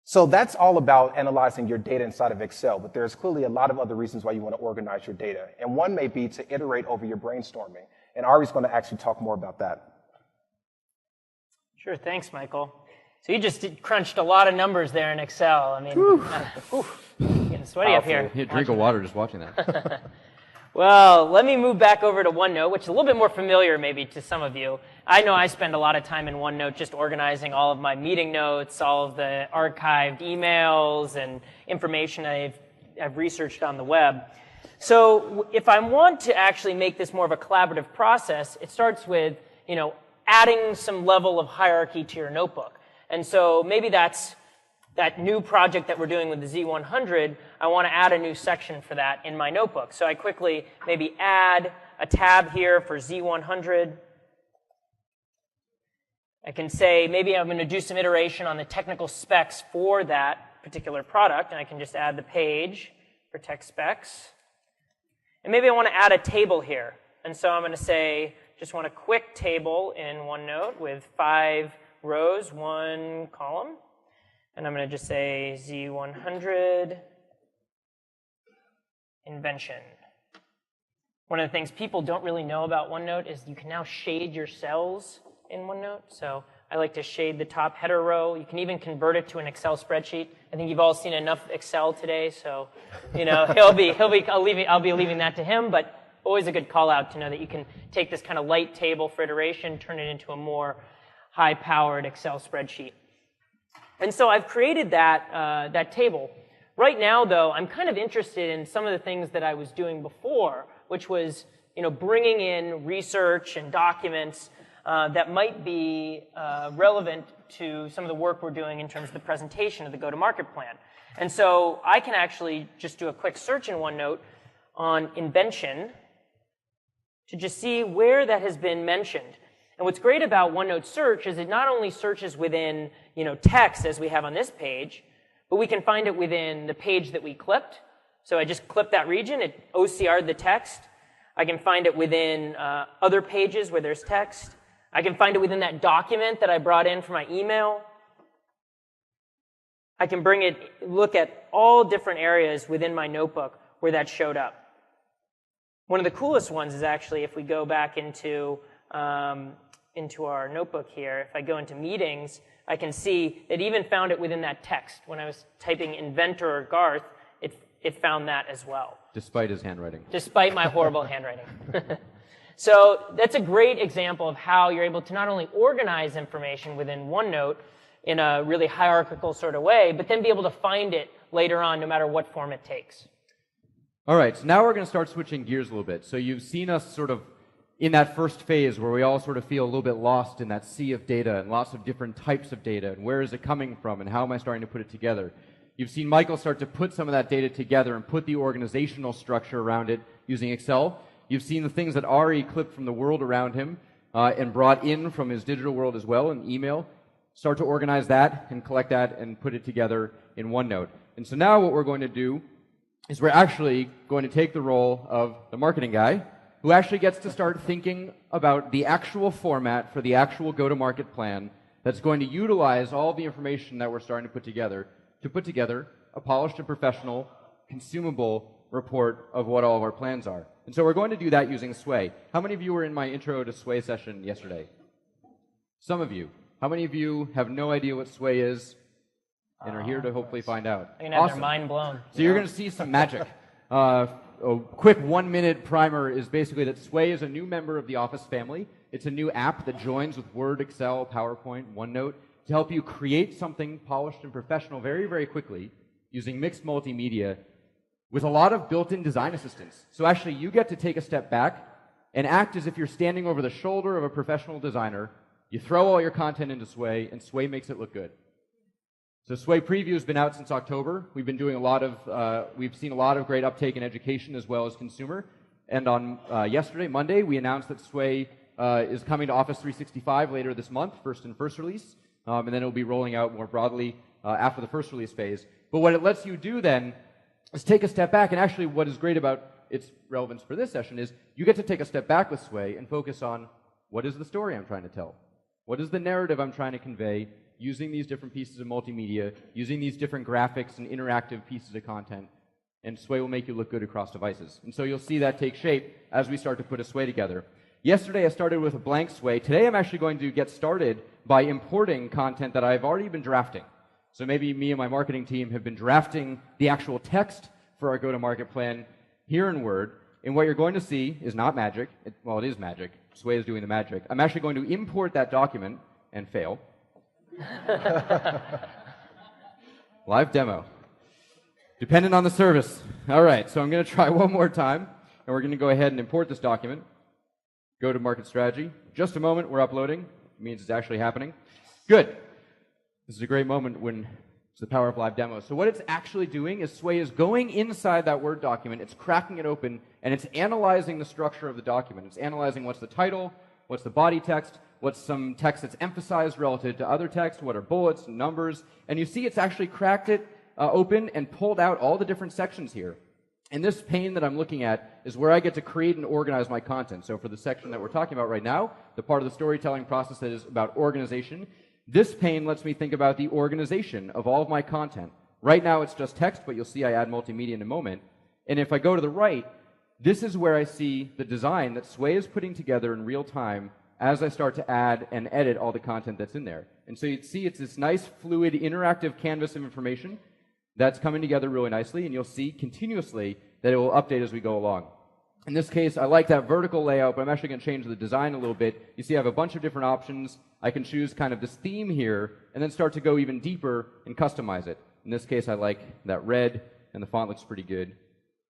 So that's all about analyzing your data inside of Excel, but there's clearly a lot of other reasons why you want to organize your data. And one may be to iterate over your brainstorming. And Ari's going to actually talk more about that. Sure, thanks, Michael. So you just crunched a lot of numbers there in Excel. I mean, getting sweaty up here. You drink of water just watching that. Well, let me move back over to OneNote, which is a little bit more familiar maybe to some of you. I know I spend a lot of time in OneNote just organizing all of my meeting notes, all of the archived emails and information I've researched on the web. So if I want to actually make this more of a collaborative process, it starts with, adding some level of hierarchy to your notebook. And so maybe that's that new project that we're doing with the Z100, I want to add a new section for that in my notebook. So I quickly maybe add a tab here for Z100. I can say maybe I'm going to do some iteration on the technical specs for that particular product, and I can just add the page for tech specs. And maybe I want to add a table here. And so I'm going to say, just want a quick table in OneNote with 5 rows, 1 column. And I'm going to just say Z100 invention. One of the things people don't really know about OneNote is you can now shade your cells in OneNote. So I like to shade the top header row. You can even convert it to an Excel spreadsheet. I think you've all seen enough Excel today, so I'll be leaving that to him. But always a good call out to know that you can take this kind of light table for iteration, turn it into a more high-powered Excel spreadsheet. And so I've created that table. Right now, though, I'm kind of interested in some of the things that I was doing before, which was bringing in research and documents that might be relevant to some of the work we're doing in terms of the presentation of the go-to-market plan. And so I can actually just do a quick search in OneNote on invention to just see where that has been mentioned. And what's great about OneNote Search is it not only searches within text as we have on this page, but we can find it within the page that we clipped. So I just clipped that region, it OCR'd the text. I can find it within other pages where there's text. I can find it within that document that I brought in for my email. I can look at all different areas within my notebook where that showed up. One of the coolest ones is actually if we go back into our notebook here, if I go into meetings, I can see it even found it within that text. When I was typing inventor or Garth, it found that as well. Despite his handwriting. Despite my horrible handwriting. So that's a great example of how you're able to not only organize information within OneNote in a really hierarchical sort of way, but then be able to find it later on no matter what form it takes. All right, so now we're going to start switching gears a little bit. So you've seen us sort of in that first phase where we all sort of feel a little bit lost in that sea of data and lots of different types of data and where is it coming from and how am I starting to put it together. You've seen Michael start to put some of that data together and put the organizational structure around it using Excel. You've seen the things that Ari clipped from the world around him and brought in from his digital world as well in email. Start to organize that and collect that and put it together in OneNote. And so now what we're going to do is we're actually going to take the role of the marketing guy who actually gets to start thinking about the actual format for the actual go-to-market plan that's going to utilize all the information that we're starting to put together a polished and professional, consumable report of what all of our plans are. And so we're going to do that using Sway. How many of you were in my intro to Sway session yesterday? Some of you. How many of you have no idea what Sway is and are here to hopefully find out? I'm going to have their mind blown. So you're going to see some magic. A quick 1-minute primer is basically that Sway is a new member of the Office family. It's a new app that joins with Word, Excel, PowerPoint, OneNote to help you create something polished and professional very, very quickly using mixed multimedia with a lot of built-in design assistance. So actually you get to take a step back and act as if you're standing over the shoulder of a professional designer. You throw all your content into Sway, and Sway makes it look good. So Sway Preview has been out since October. We've been doing we've seen a lot of great uptake in education as well as consumer. And on yesterday, Monday, we announced that Sway is coming to Office 365 later this month, first release. And then it'll be rolling out more broadly after the first release phase. But what it lets you do then is take a step back, and actually what is great about its relevance for this session is you get to take a step back with Sway and focus on what is the story I'm trying to tell? What is the narrative I'm trying to convey using these different pieces of multimedia, using these different graphics and interactive pieces of content, and Sway will make you look good across devices. And so you'll see that take shape as we start to put a Sway together. Yesterday I started with a blank Sway. Today I'm actually going to get started by importing content that I've already been drafting. So maybe me and my marketing team have been drafting the actual text for our go-to-market plan here in Word, and what you're going to see is not magic. It is magic. Sway is doing the magic. I'm actually going to import that document and fail. Live demo. Dependent on the service. All right, so I'm going to try one more time, and we're going to go ahead and import this document. Go to market strategy. Just a moment, we're uploading. It means it's actually happening. Good. This is a great moment when it's the power of live demo. So what it's actually doing is Sway is going inside that Word document, it's cracking it open, and it's analyzing the structure of the document. It's analyzing what's the title, what's the body text, what's some text that's emphasized relative to other text, what are bullets and numbers, and you see it's actually cracked it open and pulled out all the different sections here. And this pane that I'm looking at is where I get to create and organize my content. So for the section that we're talking about right now, the part of the storytelling process that is about organization, this pane lets me think about the organization of all of my content. Right now it's just text, but you'll see I add multimedia in a moment. And if I go to the right, this is where I see the design that Sway is putting together in real time as I start to add and edit all the content that's in there. And so you'd see it's this nice, fluid, interactive canvas of information that's coming together really nicely, and you'll see continuously that it will update as we go along. In this case, I like that vertical layout, but I'm actually going to change the design a little bit. You see I have a bunch of different options. I can choose kind of this theme here, and then start to go even deeper and customize it. In this case, I like that red, and the font looks pretty good.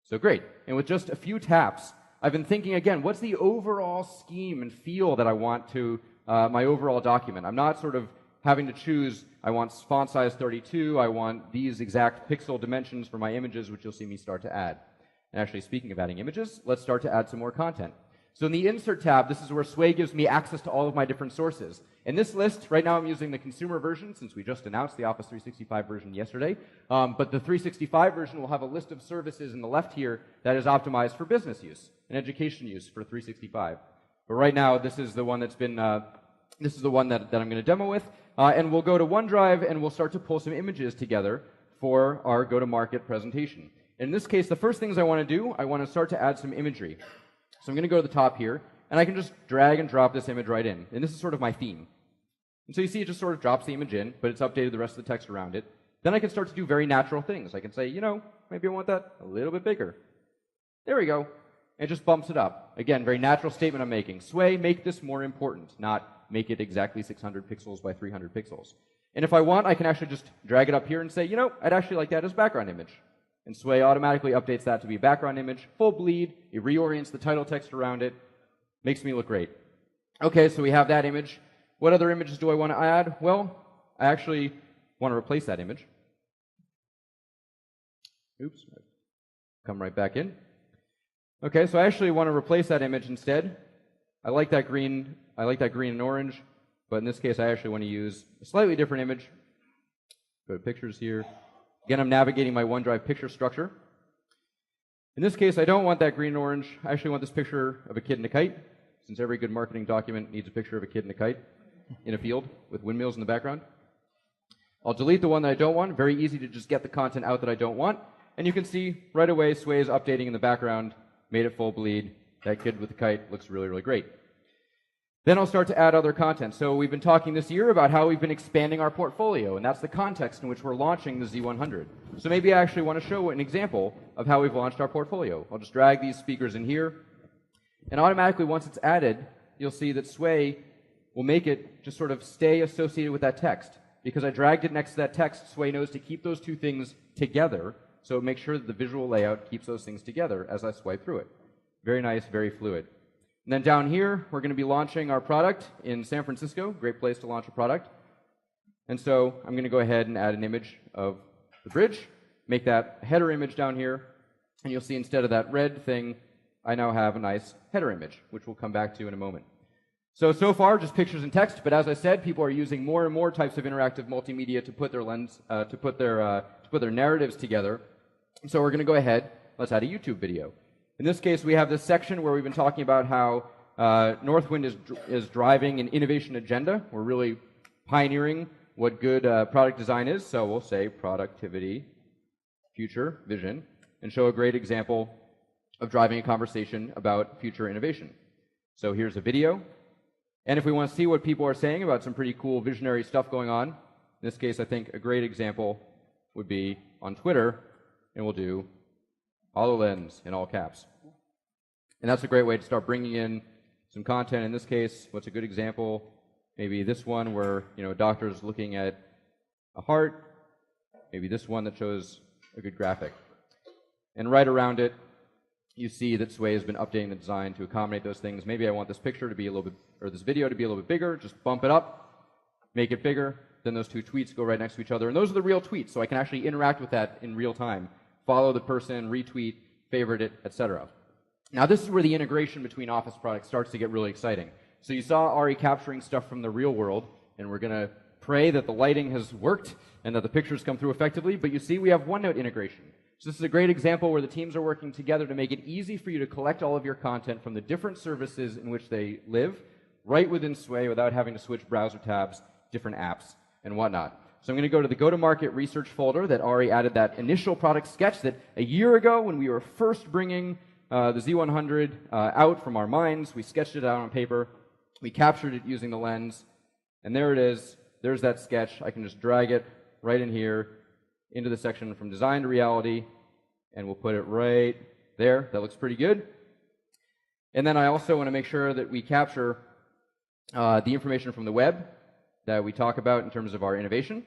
So great. And with just a few taps, I've been thinking again, what's the overall scheme and feel that I want to my overall document? I'm not sort of having to choose, I want font size 32, I want these exact pixel dimensions for my images, which you'll see me start to add. And actually, speaking of adding images, let's start to add some more content. So in the Insert tab, this is where Sway gives me access to all of my different sources. In this list, right now I'm using the consumer version, since we just announced the Office 365 version yesterday. But the 365 version will have a list of services in the left here that is optimized for business use and education use for 365. But right now, this is the one that's been, this is the one that I'm going to demo with. And we'll go to OneDrive, and we'll start to pull some images together for our go-to-market presentation. In this case, the first things I want to do, I want to start to add some imagery. So I'm going to go to the top here, and I can just drag and drop this image right in. And this is sort of my theme. And so you see it just sort of drops the image in, but it's updated the rest of the text around it. Then I can start to do very natural things. I can say, you know, maybe I want that a little bit bigger. There we go. And it just bumps it up. Again, very natural statement I'm making. Sway, make this more important, not make it exactly 600 pixels by 300 pixels. And if I want, I can actually just drag it up here and say, you know, I'd actually like that as background image. And Sway automatically updates that to be a background image, full bleed, it reorients the title text around it, makes me look great. Okay, so we have that image. What other images do I want to add? Well, I actually want to replace that image. Oops, come right back in. Okay, so I actually want to replace that image instead. I like that green and orange, but in this case I actually want to use a slightly different image. Go to pictures here. Again, I'm navigating my OneDrive picture structure. In this case, I don't want that green and orange. I actually want this picture of a kid and a kite, since every good marketing document needs a picture of a kid and a kite in a field with windmills in the background. I'll delete the one that I don't want. Very easy to just get the content out that I don't want. And you can see right away Sway is updating in the background, made it full bleed. That kid with the kite looks really, really great. Then I'll start to add other content. So we've been talking this year about how we've been expanding our portfolio, and that's the context in which we're launching the Z100. So maybe I actually want to show an example of how we've launched our portfolio. I'll just drag these speakers in here, and automatically once it's added, you'll see that Sway will make it just sort of stay associated with that text. Because I dragged it next to that text, Sway knows to keep those two things together, so it makes sure that the visual layout keeps those things together as I swipe through it. Very nice, very fluid. And then down here, we're going to be launching our product in San Francisco. Great place to launch a product. And so I'm going to go ahead and add an image of the bridge, make that header image down here, and you'll see instead of that red thing, I now have a nice header image, which we'll come back to in a moment. So far, just pictures and text, but as I said, people are using more and more types of interactive multimedia to put their narratives together. So we're going to go ahead, let's add a YouTube video. In this case, we have this section where we've been talking about how Northwind is driving an innovation agenda. We're really pioneering what good product design is. So we'll say productivity, future, vision, and show a great example of driving a conversation about future innovation. So here's a video. And if we want to see what people are saying about some pretty cool visionary stuff going on, in this case, I think a great example would be on Twitter, and we'll do HoloLens in all caps. And that's a great way to start bringing in some content. In this case, what's a good example? Maybe this one where, you know, a doctor is looking at a heart. Maybe this one that shows a good graphic. And right around it, you see that Sway has been updating the design to accommodate those things. Maybe I want this picture to be a little bit, or this video to be a little bit bigger. Just bump it up, make it bigger. Then those two tweets go right next to each other. And those are the real tweets, so I can actually interact with that in real time. Follow the person, retweet, favorite it, etc. Now this is where the integration between Office products starts to get really exciting. So you saw Ari capturing stuff from the real world, and we're going to pray that the lighting has worked and that the pictures come through effectively, but you see we have OneNote integration. So this is a great example where the teams are working together to make it easy for you to collect all of your content from the different services in which they live, right within Sway without having to switch browser tabs, different apps, and whatnot. So I'm going to go to the go-to-market research folder that Ari added that initial product sketch that a year ago when we were first bringing the Z100 out from our minds, we sketched it out on paper, we captured it using the lens, and there it is. There's that sketch. I can just drag it right in here into the section from design to reality, and we'll put it right there. That looks pretty good. And then I also want to make sure that we capture the information from the web that we talk about in terms of our innovation.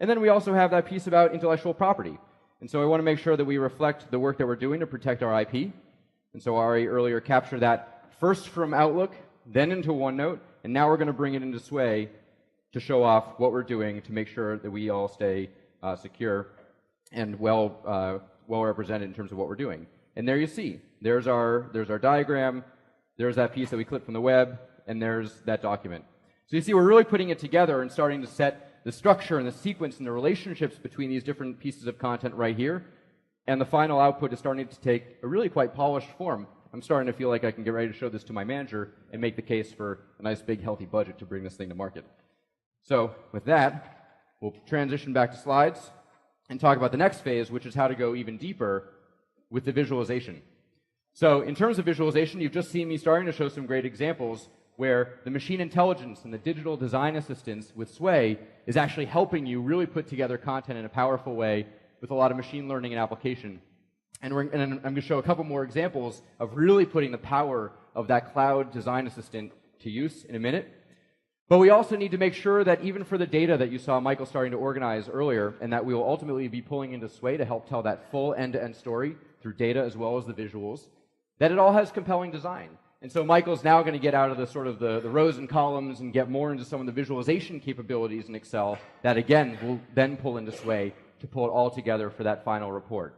And then we also have that piece about intellectual property. And so I want to make sure that we reflect the work that we're doing to protect our IP. And so Ari earlier captured that first from Outlook, then into OneNote, and now we're going to bring it into Sway to show off what we're doing to make sure that we all stay secure and well represented in terms of what we're doing. And there you see, there's our diagram, there's that piece that we clipped from the web, and there's that document. So you see, we're really putting it together and starting to set the structure and the sequence and the relationships between these different pieces of content right here. And the final output is starting to take a really quite polished form. I'm starting to feel like I can get ready to show this to my manager and make the case for a nice big healthy budget to bring this thing to market. So with that, we'll transition back to slides and talk about the next phase, which is how to go even deeper with the visualization. So in terms of visualization, you've just seen me starting to show some great examples where the machine intelligence and the digital design assistance with Sway is actually helping you really put together content in a powerful way with a lot of machine learning and application. And I'm going to show a couple more examples of really putting the power of that cloud design assistant to use in a minute. But we also need to make sure that even for the data that you saw Michael starting to organize earlier, and that we will ultimately be pulling into Sway to help tell that full end-to-end story through data as well as the visuals, that it all has compelling design. And so Michael's now going to get out of the sort of the rows and columns and get more into some of the visualization capabilities in Excel that, again, will then pull into Sway to pull it all together for that final report.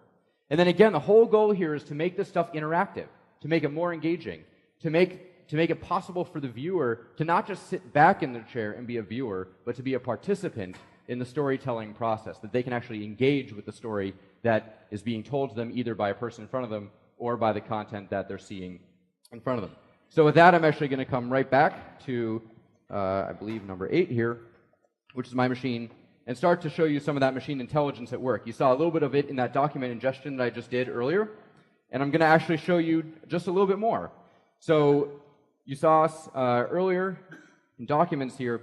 And then again, the whole goal here is to make this stuff interactive, to make it more engaging, to make it possible for the viewer to not just sit back in their chair and be a viewer, but to be a participant in the storytelling process, that they can actually engage with the story that is being told to them either by a person in front of them or by the content that they're seeing in front of them. So with that, I'm actually going to come right back to, I believe, number 8 here, which is my machine, and start to show you some of that machine intelligence at work. You saw a little bit of it in that document ingestion that I just did earlier, and I'm going to actually show you just a little bit more. So you saw us earlier in documents here,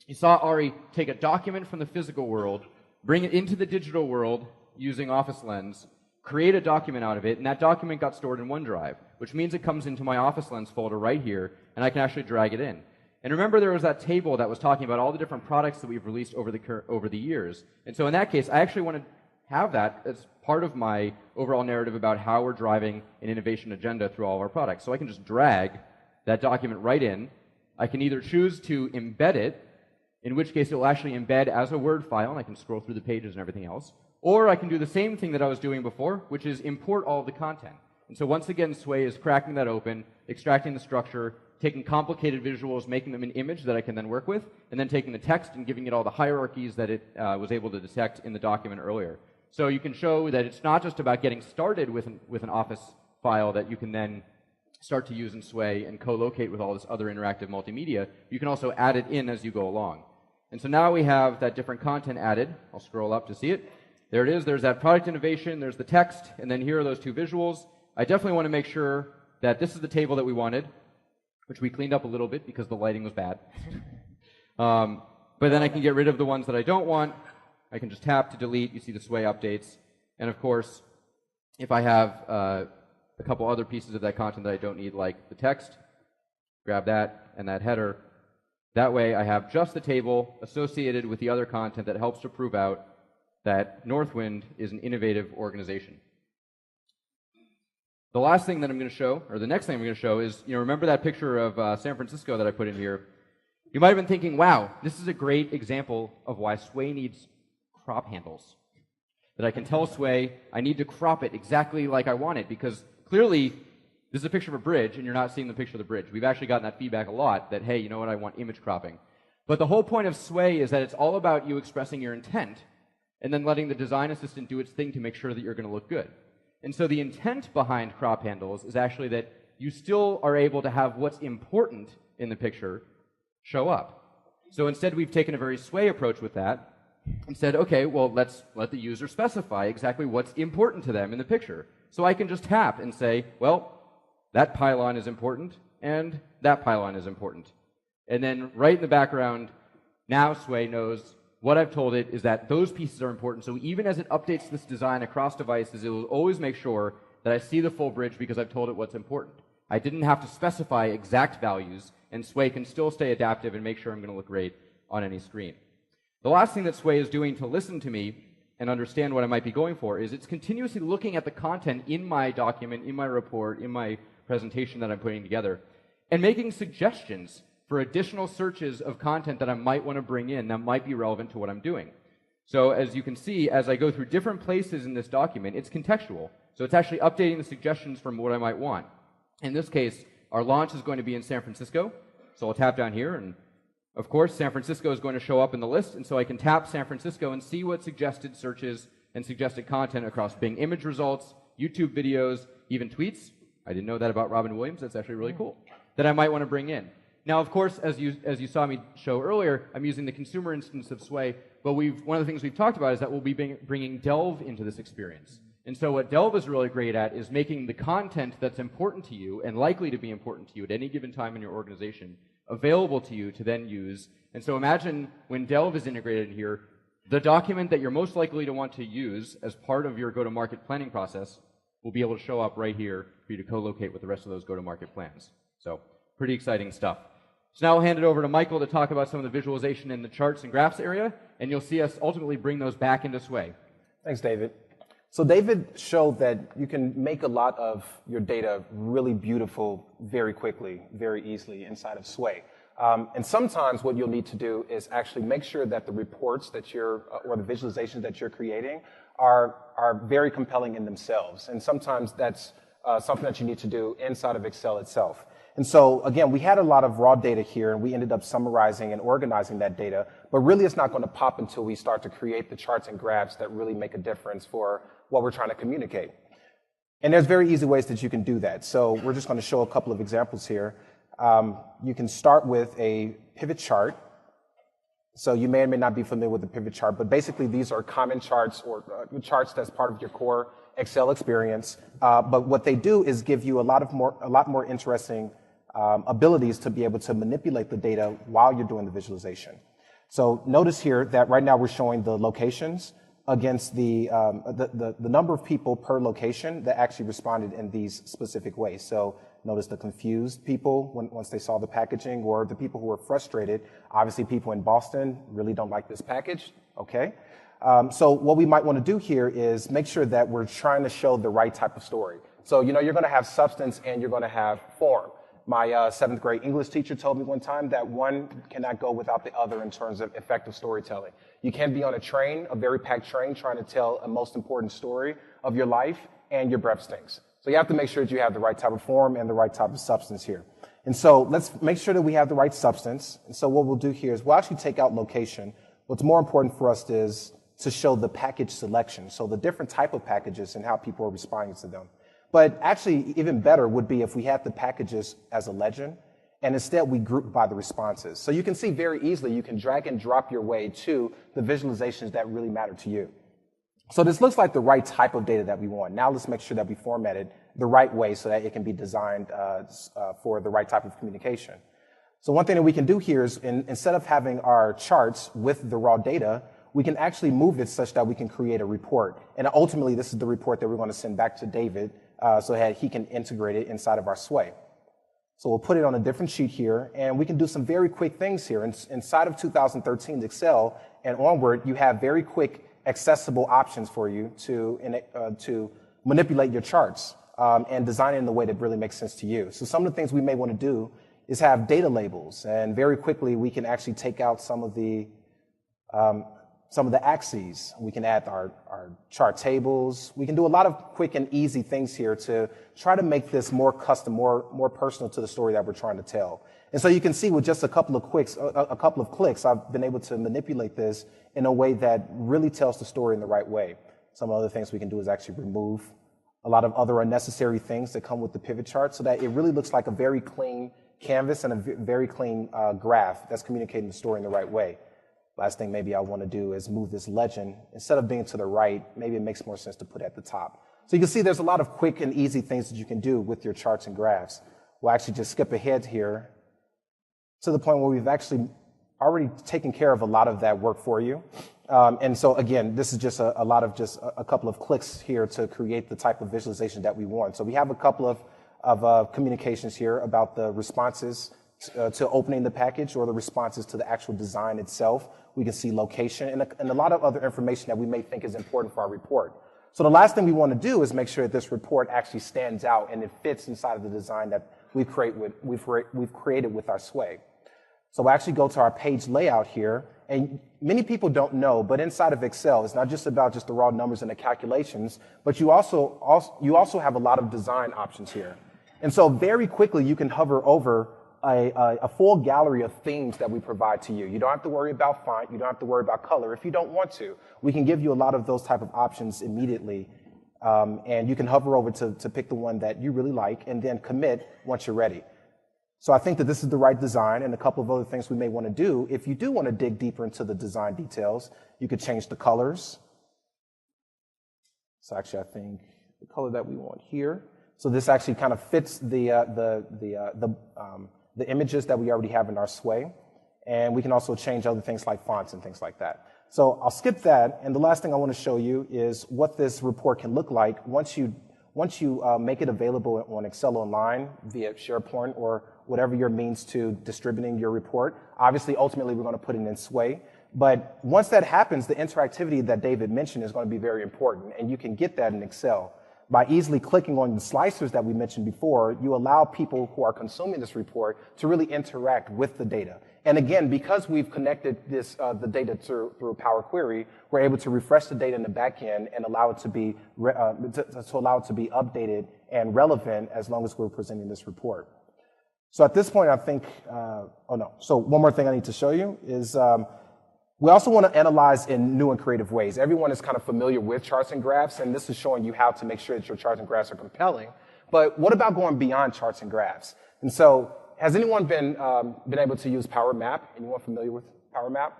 you saw Ari take a document from the physical world, bring it into the digital world using Office Lens, create a document out of it, and that document got stored in OneDrive, which means it comes into my Office Lens folder right here, and I can actually drag it in. And remember, there was that table that was talking about all the different products that we've released over the years. And so in that case, I actually want to have that as part of my overall narrative about how we're driving an innovation agenda through all of our products. So I can just drag that document right in. I can either choose to embed it, in which case it will actually embed as a Word file, and I can scroll through the pages and everything else. Or I can do the same thing that I was doing before, which is import all of the content. And so once again, Sway is cracking that open, extracting the structure, taking complicated visuals, making them an image that I can then work with, and then taking the text and giving it all the hierarchies that it was able to detect in the document earlier. So you can show that it's not just about getting started with an Office file that you can then start to use in Sway and co-locate with all this other interactive multimedia. You can also add it in as you go along. And so now we have that different content added. I'll scroll up to see it. There it is. There's that product innovation. There's the text. And then here are those two visuals. I definitely want to make sure that this is the table that we wanted, which we cleaned up a little bit because the lighting was bad. But then I can get rid of the ones that I don't want. I can just tap to delete. You see the Sway updates. And of course, if I have a couple other pieces of that content that I don't need, like the text, grab that and that header. That way I have just the table associated with the other content that helps to prove out that Northwind is an innovative organization. The last thing that I'm going to show, or the next thing I'm going to show is, remember that picture of San Francisco that I put in here? You might have been thinking, wow, this is a great example of why Sway needs crop handles. That I can tell Sway, I need to crop it exactly like I want it, because clearly this is a picture of a bridge, and you're not seeing the picture of the bridge. We've actually gotten that feedback a lot, that, hey, you know what, I want image cropping. But the whole point of Sway is that it's all about you expressing your intent, and then letting the design assistant do its thing to make sure that you're going to look good. And so the intent behind crop handles is actually that you still are able to have what's important in the picture show up. So instead, we've taken a very Sway approach with that and said, okay, well, let's let the user specify exactly what's important to them in the picture. So I can just tap and say, well, that pylon is important, and that pylon is important. And then right in the background, now Sway knows what I've told it is that those pieces are important, so even as it updates this design across devices, it will always make sure that I see the full bridge because I've told it what's important. I didn't have to specify exact values, and Sway can still stay adaptive and make sure I'm going to look great on any screen. The last thing that Sway is doing to listen to me and understand what I might be going for is it's continuously looking at the content in my document, in my report, in my presentation that I'm putting together, and making suggestions for additional searches of content that I might want to bring in that might be relevant to what I'm doing. So as you can see, as I go through different places in this document, it's contextual. So it's actually updating the suggestions from what I might want. In this case, our launch is going to be in San Francisco. So I'll tap down here, and of course, San Francisco is going to show up in the list, and so I can tap San Francisco and see what suggested searches and suggested content across Bing image results, YouTube videos, even tweets. I didn't know that about Robin Williams. That's actually really cool. That I might want to bring in. Now, of course, as you saw me show earlier, I'm using the consumer instance of Sway, but one of the things we've talked about is that we'll be bringing Delve into this experience. And so what Delve is really great at is making the content that's important to you and likely to be important to you at any given time in your organization available to you to then use. And so imagine when Delve is integrated here, the document that you're most likely to want to use as part of your go-to-market planning process will be able to show up right here for you to co-locate with the rest of those go-to-market plans. So pretty exciting stuff. So now I'll hand it over to Michael to talk about some of the visualization in the charts and graphs area, and you'll see us ultimately bring those back into Sway. Thanks, David. So David showed that you can make a lot of your data really beautiful very quickly, very easily inside of Sway. And sometimes what you'll need to do is actually make sure that the reports that or the visualizations that you're creating are very compelling in themselves. And sometimes that's something that you need to do inside of Excel itself. And so, again, we had a lot of raw data here, and we ended up summarizing and organizing that data, but really it's not going to pop until we start to create the charts and graphs that really make a difference for what we're trying to communicate. And there's very easy ways that you can do that. So we're just going to show a couple of examples here. You can start with a pivot chart. So you may or may not be familiar with the pivot chart, but basically these are common charts or charts that's part of your core Excel experience. But what they do is give you a lot more interesting abilities to be able to manipulate the data while you're doing the visualization. So notice here that right now we're showing the locations against the number of people per location that actually responded in these specific ways. So notice the confused people once they saw the packaging, or the people who were frustrated. Obviously, people in Boston really don't like this package. Okay. So what we might want to do here is make sure that we're trying to show the right type of story. So, you're going to have substance and you're going to have form. My 7th grade English teacher told me one time that one cannot go without the other in terms of effective storytelling. You can't be on a train, a very packed train, trying to tell a most important story of your life and your breath stinks. So you have to make sure that you have the right type of form and the right type of substance here. And so let's make sure that we have the right substance. And so what we'll do here is we'll actually take out location. What's more important for us is to show the package selection, so the different type of packages and how people are responding to them. But actually, even better would be if we had the packages as a legend, and instead we group by the responses. So you can see very easily, you can drag and drop your way to the visualizations that really matter to you. So this looks like the right type of data that we want. Now let's make sure that we format it the right way so that it can be designed for the right type of communication. So one thing that we can do here is instead of having our charts with the raw data, we can actually move it such that we can create a report. And ultimately, this is the report that we're going to send back to David so that he can integrate it inside of our Sway. So we'll put it on a different sheet here, and we can do some very quick things here. Inside of 2013 Excel and onward, you have very quick, accessible options for you to manipulate your charts and design it in the way that really makes sense to you. So some of the things we may want to do is have data labels, and very quickly we can actually take out some of the axes. We can add our chart tables. We can do a lot of quick and easy things here to try to make this more custom, more personal to the story that we're trying to tell. And so you can see with just a couple of clicks, I've been able to manipulate this in a way that really tells the story in the right way. Some other things we can do is actually remove a lot of other unnecessary things that come with the pivot chart so that it really looks like a very clean canvas and a very clean graph that's communicating the story in the right way. Last thing maybe I want to do is move this legend. Instead of being to the right, maybe it makes more sense to put it at the top. So you can see there's a lot of quick and easy things that you can do with your charts and graphs. We'll actually just skip ahead here to the point where we've actually already taken care of a lot of that work for you. And so again, this is just a couple of clicks here to create the type of visualization that we want. So we have a couple of communications here about the responses to opening the package or the responses to the actual design itself. We can see location and a lot of other information that we may think is important for our report. So the last thing we want to do is make sure that this report actually stands out and it fits inside of the design that we've created with our Sway. So we'll actually go to our page layout here, and many people don't know, but inside of Excel, it's not just about just the raw numbers and the calculations, but you also have a lot of design options here. And so very quickly you can hover over a full gallery of themes that we provide to you. You don't have to worry about font, you don't have to worry about color if you don't want to. We can give you a lot of those type of options immediately, and you can hover over to pick the one that you really like and then commit once you're ready. So I think that this is the right design, and a couple of other things we may want to do. If you do want to dig deeper into the design details, you could change the colors. So actually, I think the color that we want here. So this actually kind of fits the images that we already have in our Sway, and we can also change other things like fonts and things like that. So I'll skip that, and the last thing I want to show you is what this report can look like once you make it available on Excel Online via SharePoint or whatever your means to distributing your report. Obviously, ultimately, we're going to put it in Sway. But once that happens, the interactivity that David mentioned is going to be very important, and you can get that in Excel. By easily clicking on the slicers that we mentioned before, you allow people who are consuming this report to really interact with the data. And again, because we've connected the data through Power Query, we're able to refresh the data in the back end and allow it to be updated and relevant as long as we're presenting this report. So at this point, I think, So one more thing I need to show you is we also want to analyze in new and creative ways. Everyone is kind of familiar with charts and graphs, and this is showing you how to make sure that your charts and graphs are compelling. But what about going beyond charts and graphs? And so, has anyone been able to use Power Map? Anyone familiar with Power Map?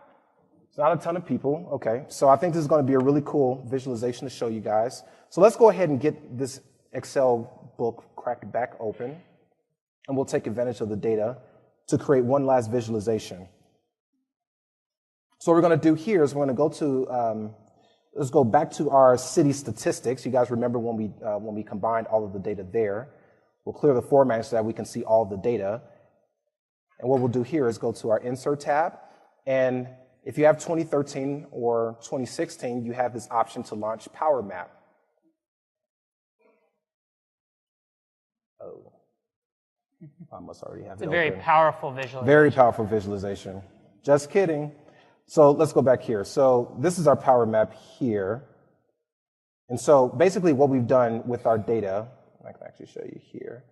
It's not a ton of people. Okay, so I think this is going to be a really cool visualization to show you guys. So let's go ahead and get this Excel book cracked back open, and we'll take advantage of the data to create one last visualization. So what we're going to do here is we're going to go to, let's go back to our city statistics. You guys remember when we combined all of the data there. We'll clear the formatting so that we can see all the data. And what we'll do here is go to our Insert tab. And if you have 2013 or 2016, you have this option to launch Power Map. Oh, I must already have it open. It's a very powerful visualization. Very powerful visualization. Just kidding. So let's go back here. So this is our Power Map here. And so basically what we've done with our data, I can actually show you here.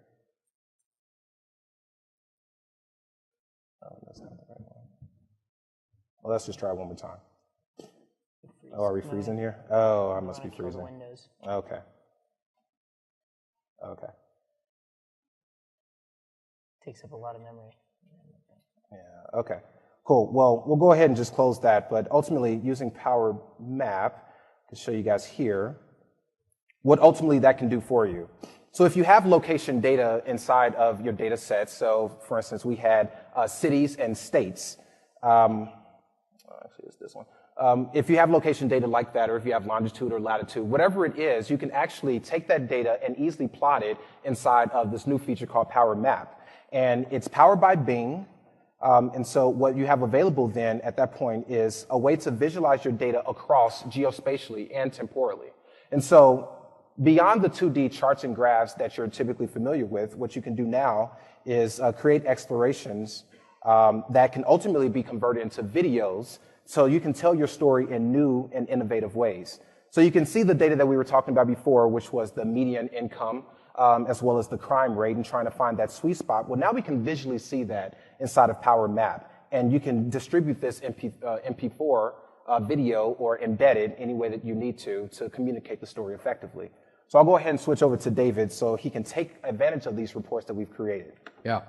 Oh, that's not the right one. Well, let's just try it one more time. Oh, are we freezing here? Oh, I must be freezing. Okay. Okay. Takes up a lot of memory. Yeah, okay. Cool. Well, we'll go ahead and just close that, but ultimately using Power Map to show you guys here what ultimately that can do for you. So if you have location data inside of your data set, so for instance, we had cities and states. Actually, it's this one. If you have location data like that, or if you have longitude or latitude, whatever it is, you can actually take that data and easily plot it inside of this new feature called Power Map. And it's powered by Bing. And so what you have available then at that point is a way to visualize your data across geospatially and temporally. And so beyond the 2D charts and graphs that you're typically familiar with, what you can do now is create explorations that can ultimately be converted into videos so you can tell your story in new and innovative ways. So you can see the data that we were talking about before, which was the median income, as well as the crime rate and trying to find that sweet spot. Well, now we can visually see that inside of Power Map. And you can distribute this MP4 video or embed it any way that you need to communicate the story effectively. So I'll go ahead and switch over to David so he can take advantage of these reports that we've created. Yeah.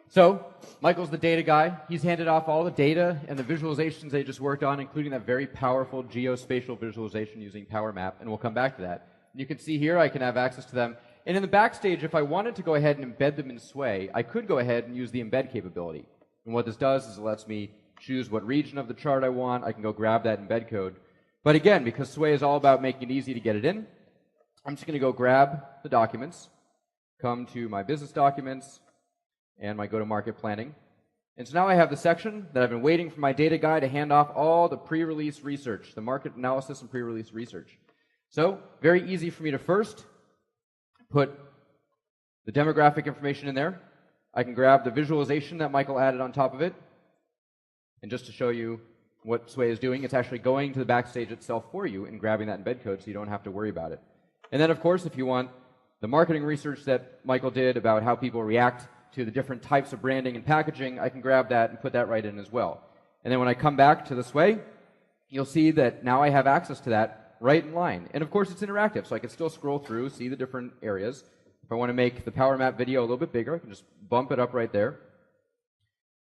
So Michael's the data guy. He's handed off all the data and the visualizations they just worked on, including that very powerful geospatial visualization using Power Map, and we'll come back to that. And you can see here I can have access to them. And in the backstage, if I wanted to go ahead and embed them in Sway, I could go ahead and use the embed capability. And what this does is it lets me choose what region of the chart I want. I can go grab that embed code. But again, because Sway is all about making it easy to get it in, I'm just going to go grab the documents. come to my business documents and my go-to-market planning. And so now I have the section that I've been waiting for my data guy to hand off all the pre-release research, the market analysis and pre-release research. So very easy for me to first put the demographic information in there. I can grab the visualization that Michael added on top of it. And just to show you what Sway is doing, it's actually going to the Backstage itself for you and grabbing that embed code so you don't have to worry about it. And then, of course, if you want the marketing research that Michael did about how people react to the different types of branding and packaging, I can grab that and put that right in as well. And then when I come back to the Sway, you'll see that now I have access to that right in line. And of course, it's interactive, so I can still scroll through, see the different areas. If I want to make the Power Map video a little bit bigger, I can just bump it up right there.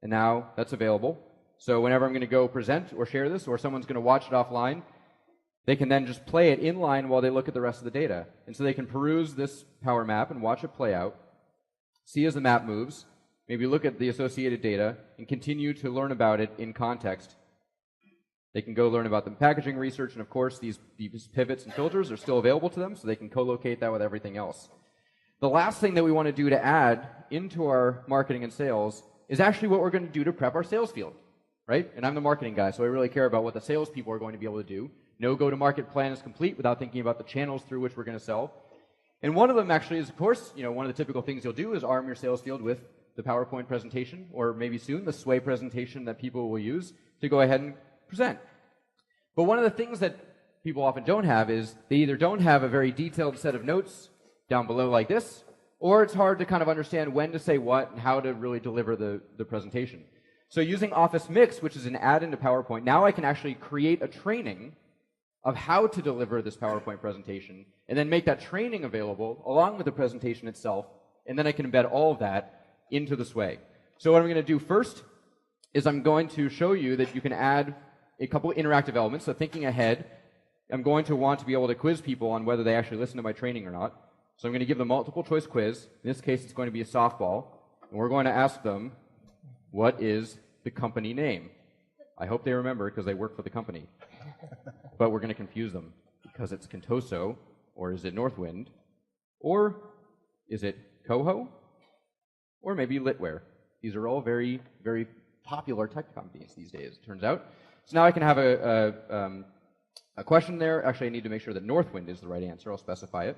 And now that's available. So whenever I'm going to go present or share this, or someone's going to watch it offline, they can then just play it in line while they look at the rest of the data. And so they can peruse this Power Map and watch it play out, see as the map moves, maybe look at the associated data, and continue to learn about it in context. They can go learn about the packaging research, and of course these pivots and filters are still available to them, so they can co-locate that with everything else. The last thing that we want to do to add into our marketing and sales is actually what we're going to do to prep our sales field, right? And I'm the marketing guy, so I really care about what the salespeople are going to be able to do. No go-to-market plan is complete without thinking about the channels through which we're going to sell. And one of them actually is, of course, one of the typical things you'll do is arm your sales field with the PowerPoint presentation, or maybe soon the Sway presentation that people will use to go ahead and present. But one of the things that people often don't have is they either don't have a very detailed set of notes down below like this, or it's hard to kind of understand when to say what and how to really deliver the presentation. So using Office Mix, which is an add-in to PowerPoint, now I can actually create a training of how to deliver this PowerPoint presentation, and then make that training available along with the presentation itself, and then I can embed all of that into the Sway. So what I'm going to do first is I'm going to show you that you can add a couple of interactive elements. So thinking ahead, I'm going to want to be able to quiz people on whether they actually listen to my training or not. So I'm going to give them a multiple choice quiz. In this case, it's going to be a softball. And we're going to ask them, what is the company name? I hope they remember because they work for the company. But we're going to confuse them because it's Contoso, or is it Northwind, or is it Coho, or maybe Litware. These are all very, very popular tech companies these days, it turns out. So now I can have a question there. Actually, I need to make sure that Northwind is the right answer. I'll specify it.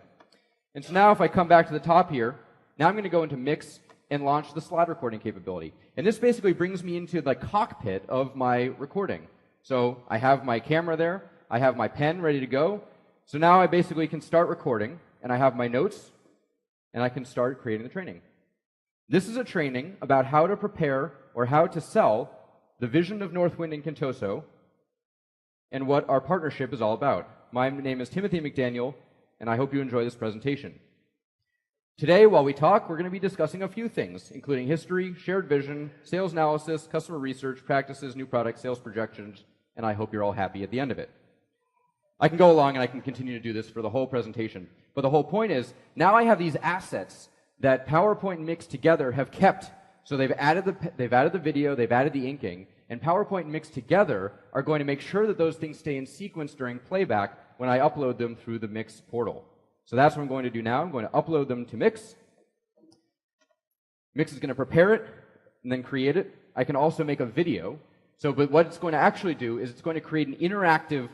And so now if I come back to the top here, now I'm going to go into Mix and launch the slide recording capability. And this basically brings me into the cockpit of my recording. So I have my camera there. I have my pen ready to go. So now I basically can start recording, and I have my notes, and I can start creating the training. This is a training about how to prepare or how to sell the vision of Northwind and Contoso and what our partnership is all about. My name is Timothy McDaniel, and I hope you enjoy this presentation. Today, while we talk, we're going to be discussing a few things, including history, shared vision, sales analysis, customer research, practices, new products, sales projections, and I hope you're all happy at the end of it. I can go along and I can continue to do this for the whole presentation, but the whole point is, now I have these assets that PowerPoint and Mix together have kept. So they've added the video, they've added the inking, and PowerPoint and Mix together are going to make sure that those things stay in sequence during playback when I upload them through the Mix portal. So that's what I'm going to do now. I'm going to upload them to Mix. Mix is going to prepare it and then create it. I can also make a video. But what it's going to actually do is it's going to create an interactive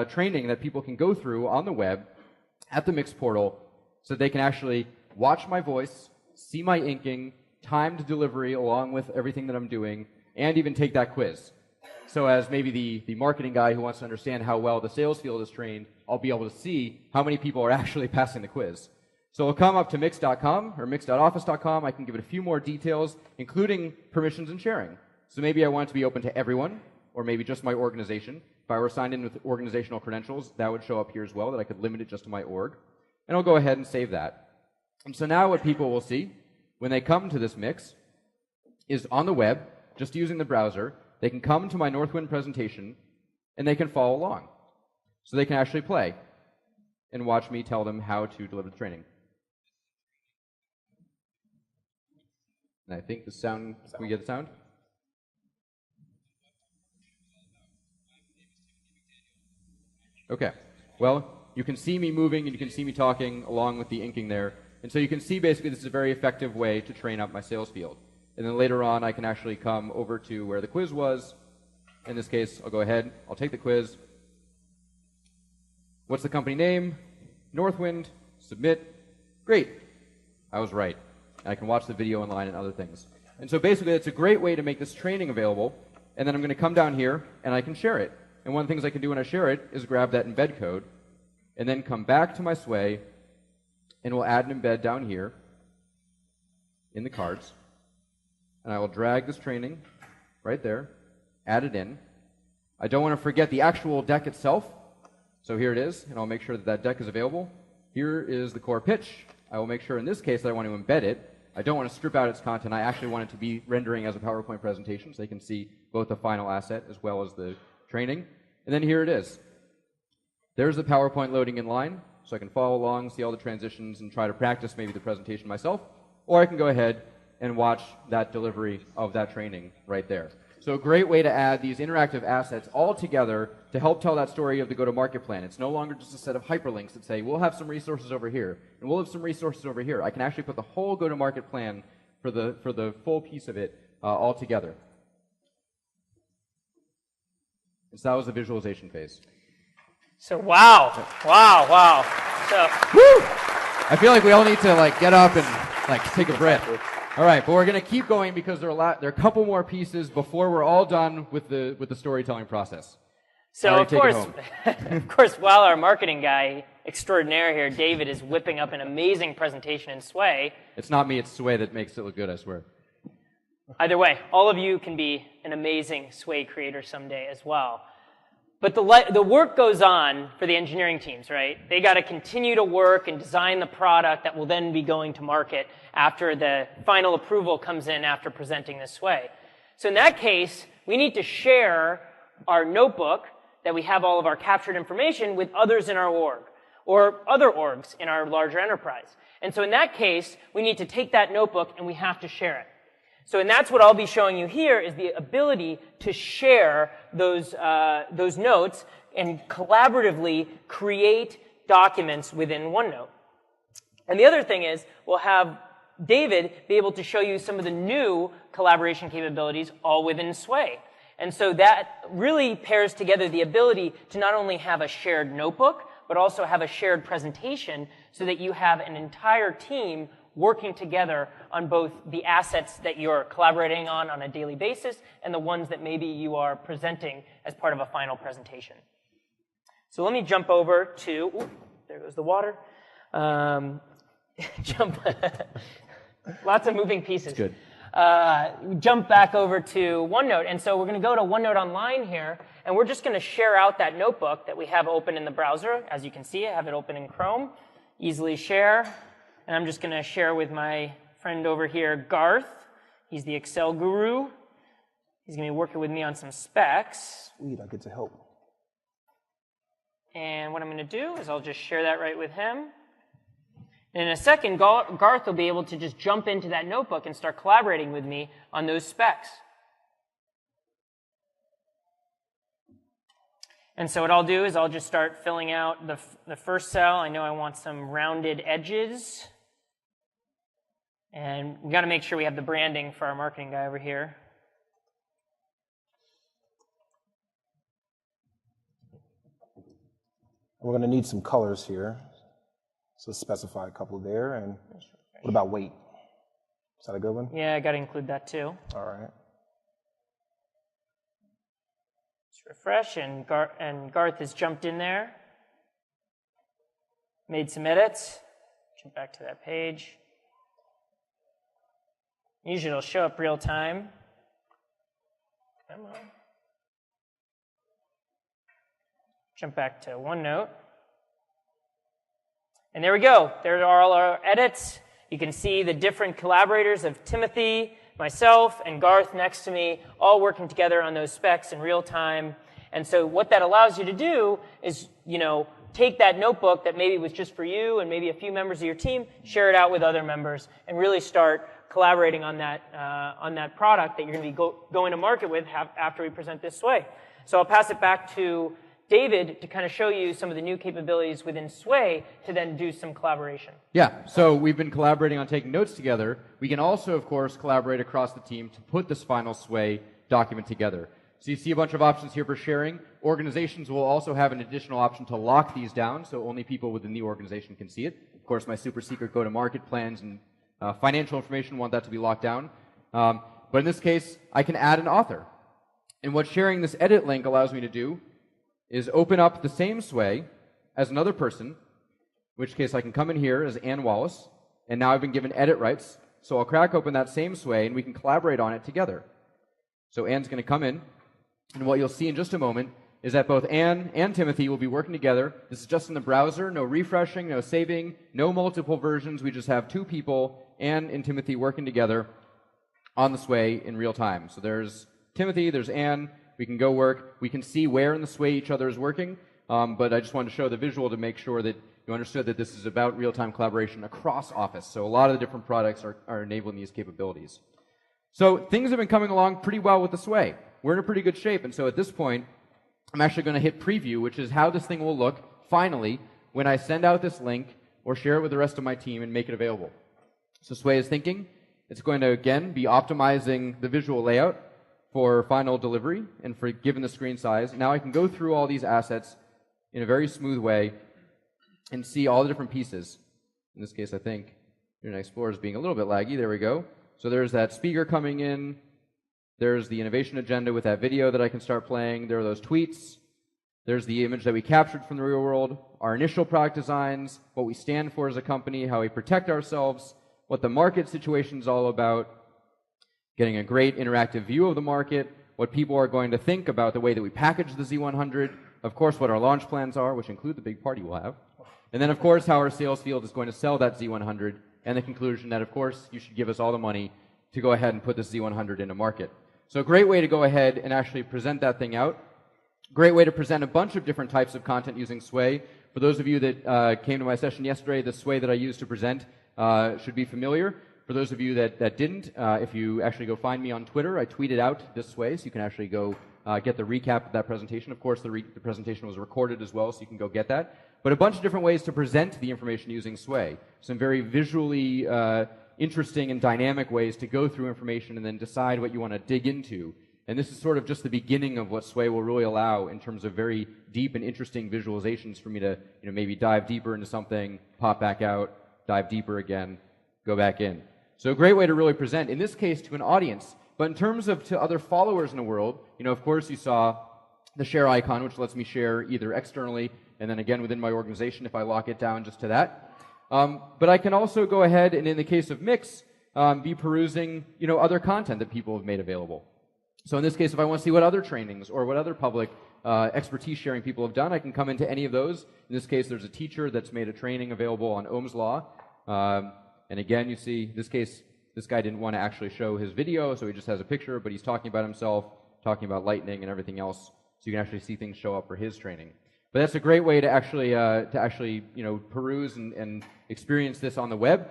training that people can go through on the web at the Mix portal so they can actually watch my voice, see my inking, timed delivery along with everything that I'm doing, and even take that quiz. So as maybe the marketing guy who wants to understand how well the sales field is trained, I'll be able to see how many people are actually passing the quiz. So I'll come up to mix.com or mix.office.com. I can give it a few more details, including permissions and sharing. So maybe I want it to be open to everyone, or maybe just my organization. If I were signed in with organizational credentials, that would show up here as well, that I could limit it just to my org. And I'll go ahead and save that. And so now what people will see when they come to this Mix is on the web, just using the browser, they can come to my Northwind presentation, and they can follow along. So they can actually play and watch me tell them how to deliver the training. And I think the sound, can we get the sound? Okay. Well, you can see me moving and you can see me talking along with the inking there. And so you can see basically this is a very effective way to train up my sales field. And then later on, I can actually come over to where the quiz was. In this case, I'll go ahead, I'll take the quiz. What's the company name? Northwind. Submit. Great. I was right. I can watch the video online and other things. And so basically, it's a great way to make this training available. And then I'm going to come down here, and I can share it. And one of the things I can do when I share it is grab that embed code, and then come back to my Sway, and we'll add an embed down here in the cards. And I will drag this training right there, add it in. I don't want to forget the actual deck itself. So here it is, and I'll make sure that that deck is available. Here is the core pitch. I will make sure in this case that I want to embed it. I don't want to strip out its content. I actually want it to be rendering as a PowerPoint presentation so they can see both the final asset as well as the training. And then here it is. There's the PowerPoint loading in line, so I can follow along, see all the transitions, and try to practice maybe the presentation myself. Or I can go ahead and watch that delivery of that training right there. So a great way to add these interactive assets all together to help tell that story of the go-to-market plan. It's no longer just a set of hyperlinks that say, we'll have some resources over here, and we'll have some resources over here. I can actually put the whole go-to-market plan for the full piece of it all together. And so that was the visualization phase. So wow. So woo! I feel like we all need to like get up and like take a breath. All right, but we're going to keep going because there are a couple more pieces before we're all done with the storytelling process. So of course, while our marketing guy extraordinaire here, David, is whipping up an amazing presentation in Sway. It's not me, it's Sway that makes it look good, I swear. Either way, all of you can be an amazing Sway creator someday as well. But the work goes on for the engineering teams, right? They got to continue to work and design the product that will then be going to market after the final approval comes in after presenting this way. So in that case, we need to share our notebook that we have all of our captured information with others in our org or other orgs in our larger enterprise. And so in that case, we need to take that notebook and we have to share it. So, and that's what I'll be showing you here is the ability to share those notes and collaboratively create documents within OneNote. And the other thing is we'll have David be able to show you some of the new collaboration capabilities all within Sway. And so that really pairs together the ability to not only have a shared notebook, but also have a shared presentation so that you have an entire team working together on both the assets that you're collaborating on a daily basis and the ones that maybe you are presenting as part of a final presentation. So let me jump over to, ooh, there goes the water. Lots of moving pieces. Good. Jump back over to OneNote. And so we're going to go to OneNote Online here, and we're just going to share out that notebook that we have open in the browser. As you can see, I have it open in Chrome. Easily share. And I'm just going to share with my friend over here, Garth. He's the Excel guru. He's going to be working with me on some specs. Sweet, I get to help. And what I'm going to do is I'll just share that right with him. And in a second, Garth will be able to just jump into that notebook and start collaborating with me on those specs. And so what I'll do is I'll just start filling out the first cell. I know I want some rounded edges. And we got to make sure we have the branding for our marketing guy over here. We're going to need some colors here. So specify a couple there. And what about weight? Is that a good one? Yeah, I got to include that too. All right. Let's refresh, and Garth has jumped in there. Made some edits. Jump back to that page. Usually it'll show up real time. Come on. Jump back to OneNote. And there we go. There are all our edits. You can see the different collaborators of Timothy, myself, and Garth next to me, all working together on those specs in real time. And so what that allows you to do is, take that notebook that maybe was just for you and maybe a few members of your team, share it out with other members, and really start collaborating on that product that you're going to be going to market with after we present this way. So I'll pass it back to David to kind of show you some of the new capabilities within Sway to then do some collaboration. Yeah, so we've been collaborating on taking notes together. We can also, of course, collaborate across the team to put this final Sway document together. So you see a bunch of options here for sharing. Organizations will also have an additional option to lock these down, so only people within the organization can see it. Of course, my super secret go-to-market plans and financial information want that to be locked down. But in this case, I can add an author. And what sharing this edit link allows me to do is open up the same Sway as another person, in which case I can come in here as Ann Wallace, and now I've been given edit rights, so I'll crack open that same Sway and we can collaborate on it together. So Ann's going to come in, and what you'll see in just a moment is that both Ann and Timothy will be working together. This is just in the browser, no refreshing, no saving, no multiple versions. We just have two people, Ann and Timothy, working together on the Sway in real time. So there's Timothy, there's Ann. We can go work. We can see where in the Sway each other is working, but I just wanted to show the visual to make sure that you understood that this is about real-time collaboration across Office. So a lot of the different products are enabling these capabilities. So things have been coming along pretty well with the Sway. We're in a pretty good shape, and so at this point, I'm actually going to hit preview, which is how this thing will look, finally, when I send out this link or share it with the rest of my team and make it available. So Sway is thinking. It's going to, again, be optimizing the visual layout for final delivery and for given the screen size. Now I can go through all these assets in a very smooth way and see all the different pieces. In this case, I think Internet Explorer is being a little bit laggy. There we go. So there's that speaker coming in. There's the innovation agenda with that video that I can start playing. There are those tweets. There's the image that we captured from the real world, our initial product designs, what we stand for as a company, how we protect ourselves, what the market situation is all about, getting a great interactive view of the market, what people are going to think about the way that we package the Z100, of course what our launch plans are, which include the big party we'll have, and then of course how our sales field is going to sell that Z100, and the conclusion that of course you should give us all the money to go ahead and put this Z100 into market. So a great way to go ahead and actually present that thing out. Great way to present a bunch of different types of content using Sway. For those of you that came to my session yesterday, the Sway that I used to present should be familiar. For those of you that didn't, if you actually go find me on Twitter, I tweeted out this Sway, so you can actually go get the recap of that presentation. Of course, the presentation was recorded as well, so you can go get that. But a bunch of different ways to present the information using Sway. Some very visually interesting and dynamic ways to go through information and then decide what you want to dig into. And this is sort of just the beginning of what Sway will really allow in terms of very deep and interesting visualizations for me to maybe dive deeper into something, pop back out, dive deeper again, go back in. So a great way to really present, in this case, to an audience. But in terms of to other followers in the world, of course you saw the share icon, which lets me share either externally and then again within my organization if I lock it down just to that. But I can also go ahead and in the case of Mix, be perusing other content that people have made available. So in this case, if I want to see what other trainings or what other public expertise sharing people have done, I can come into any of those. In this case, there's a teacher that's made a training available on Ohm's Law. And again, you see, this case, this guy didn't want to actually show his video, so he just has a picture, but he's talking about himself, talking about lightning and everything else, so you can actually see things show up for his training. But that's a great way to actually peruse and experience this on the web.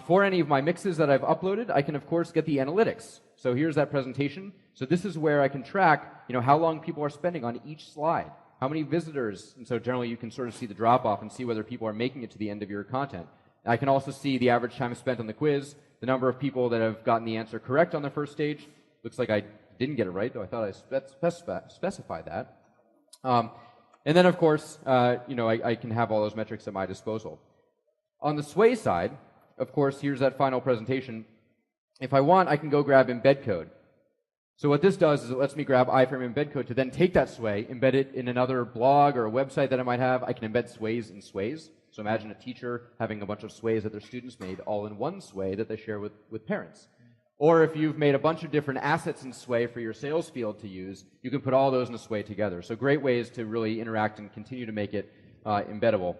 For any of my mixes that I've uploaded, I can, of course, get the analytics. So here's that presentation. So this is where I can track, how long people are spending on each slide, how many visitors, and so generally you can sort of see the drop-off and see whether people are making it to the end of your content. I can also see the average time spent on the quiz, the number of people that have gotten the answer correct on the first stage. Looks like I didn't get it right, though I thought I specified that. And then, of course, I can have all those metrics at my disposal. On the Sway side, of course, here's that final presentation. If I want, I can go grab embed code. So what this does is it lets me grab iframe embed code to then take that Sway, embed it in another blog or a website that I might have. I can embed Sways in Sways. So imagine a teacher having a bunch of Sways that their students made all in one Sway that they share with parents. Or if you've made a bunch of different assets in Sway for your sales field to use, you can put all those in a Sway together. So great ways to really interact and continue to make it embeddable.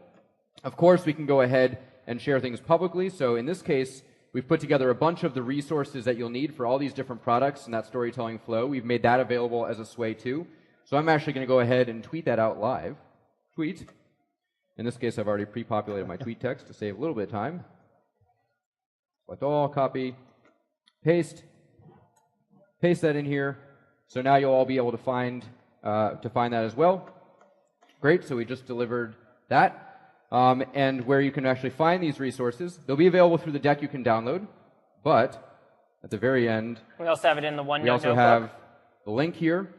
Of course, we can go ahead and share things publicly. So in this case, we've put together a bunch of the resources that you'll need for all these different products in that storytelling flow. We've made that available as a Sway too. So I'm actually going to go ahead and tweet that out live. Tweet. In this case, I've already pre-populated my tweet text to save a little bit of time. Select all, copy, paste that in here. So now you'll all be able to find that as well. Great, so we just delivered that. And where you can actually find these resources. They'll be available through the deck you can download, but at the very end, we also have it in the OneNote we also notebook. have the link here,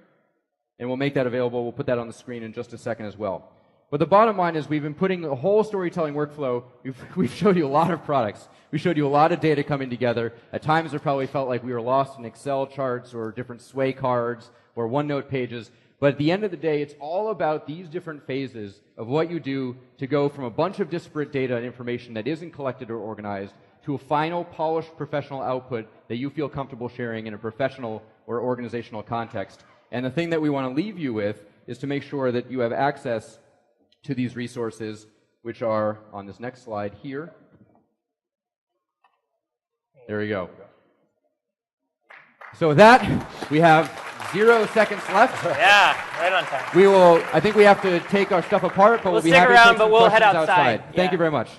and we'll make that available. We'll put that on the screen in just a second as well. But the bottom line is we've been putting the whole storytelling workflow, we've showed you a lot of products. We showed you a lot of data coming together. At times it probably felt like we were lost in Excel charts or different sway cards or OneNote pages. But at the end of the day, it's all about these different phases of what you do to go from a bunch of disparate data and information that isn't collected or organized to a final, polished, professional output that you feel comfortable sharing in a professional or organizational context. And the thing that we want to leave you with is to make sure that you have access to these resources, which are on this next slide here. There we go. So with that, we have 0 seconds left. Yeah, right on time. I think we have to take our stuff apart, but we'll be stick happy around, to take but some we'll head questions outside. Thank you very much.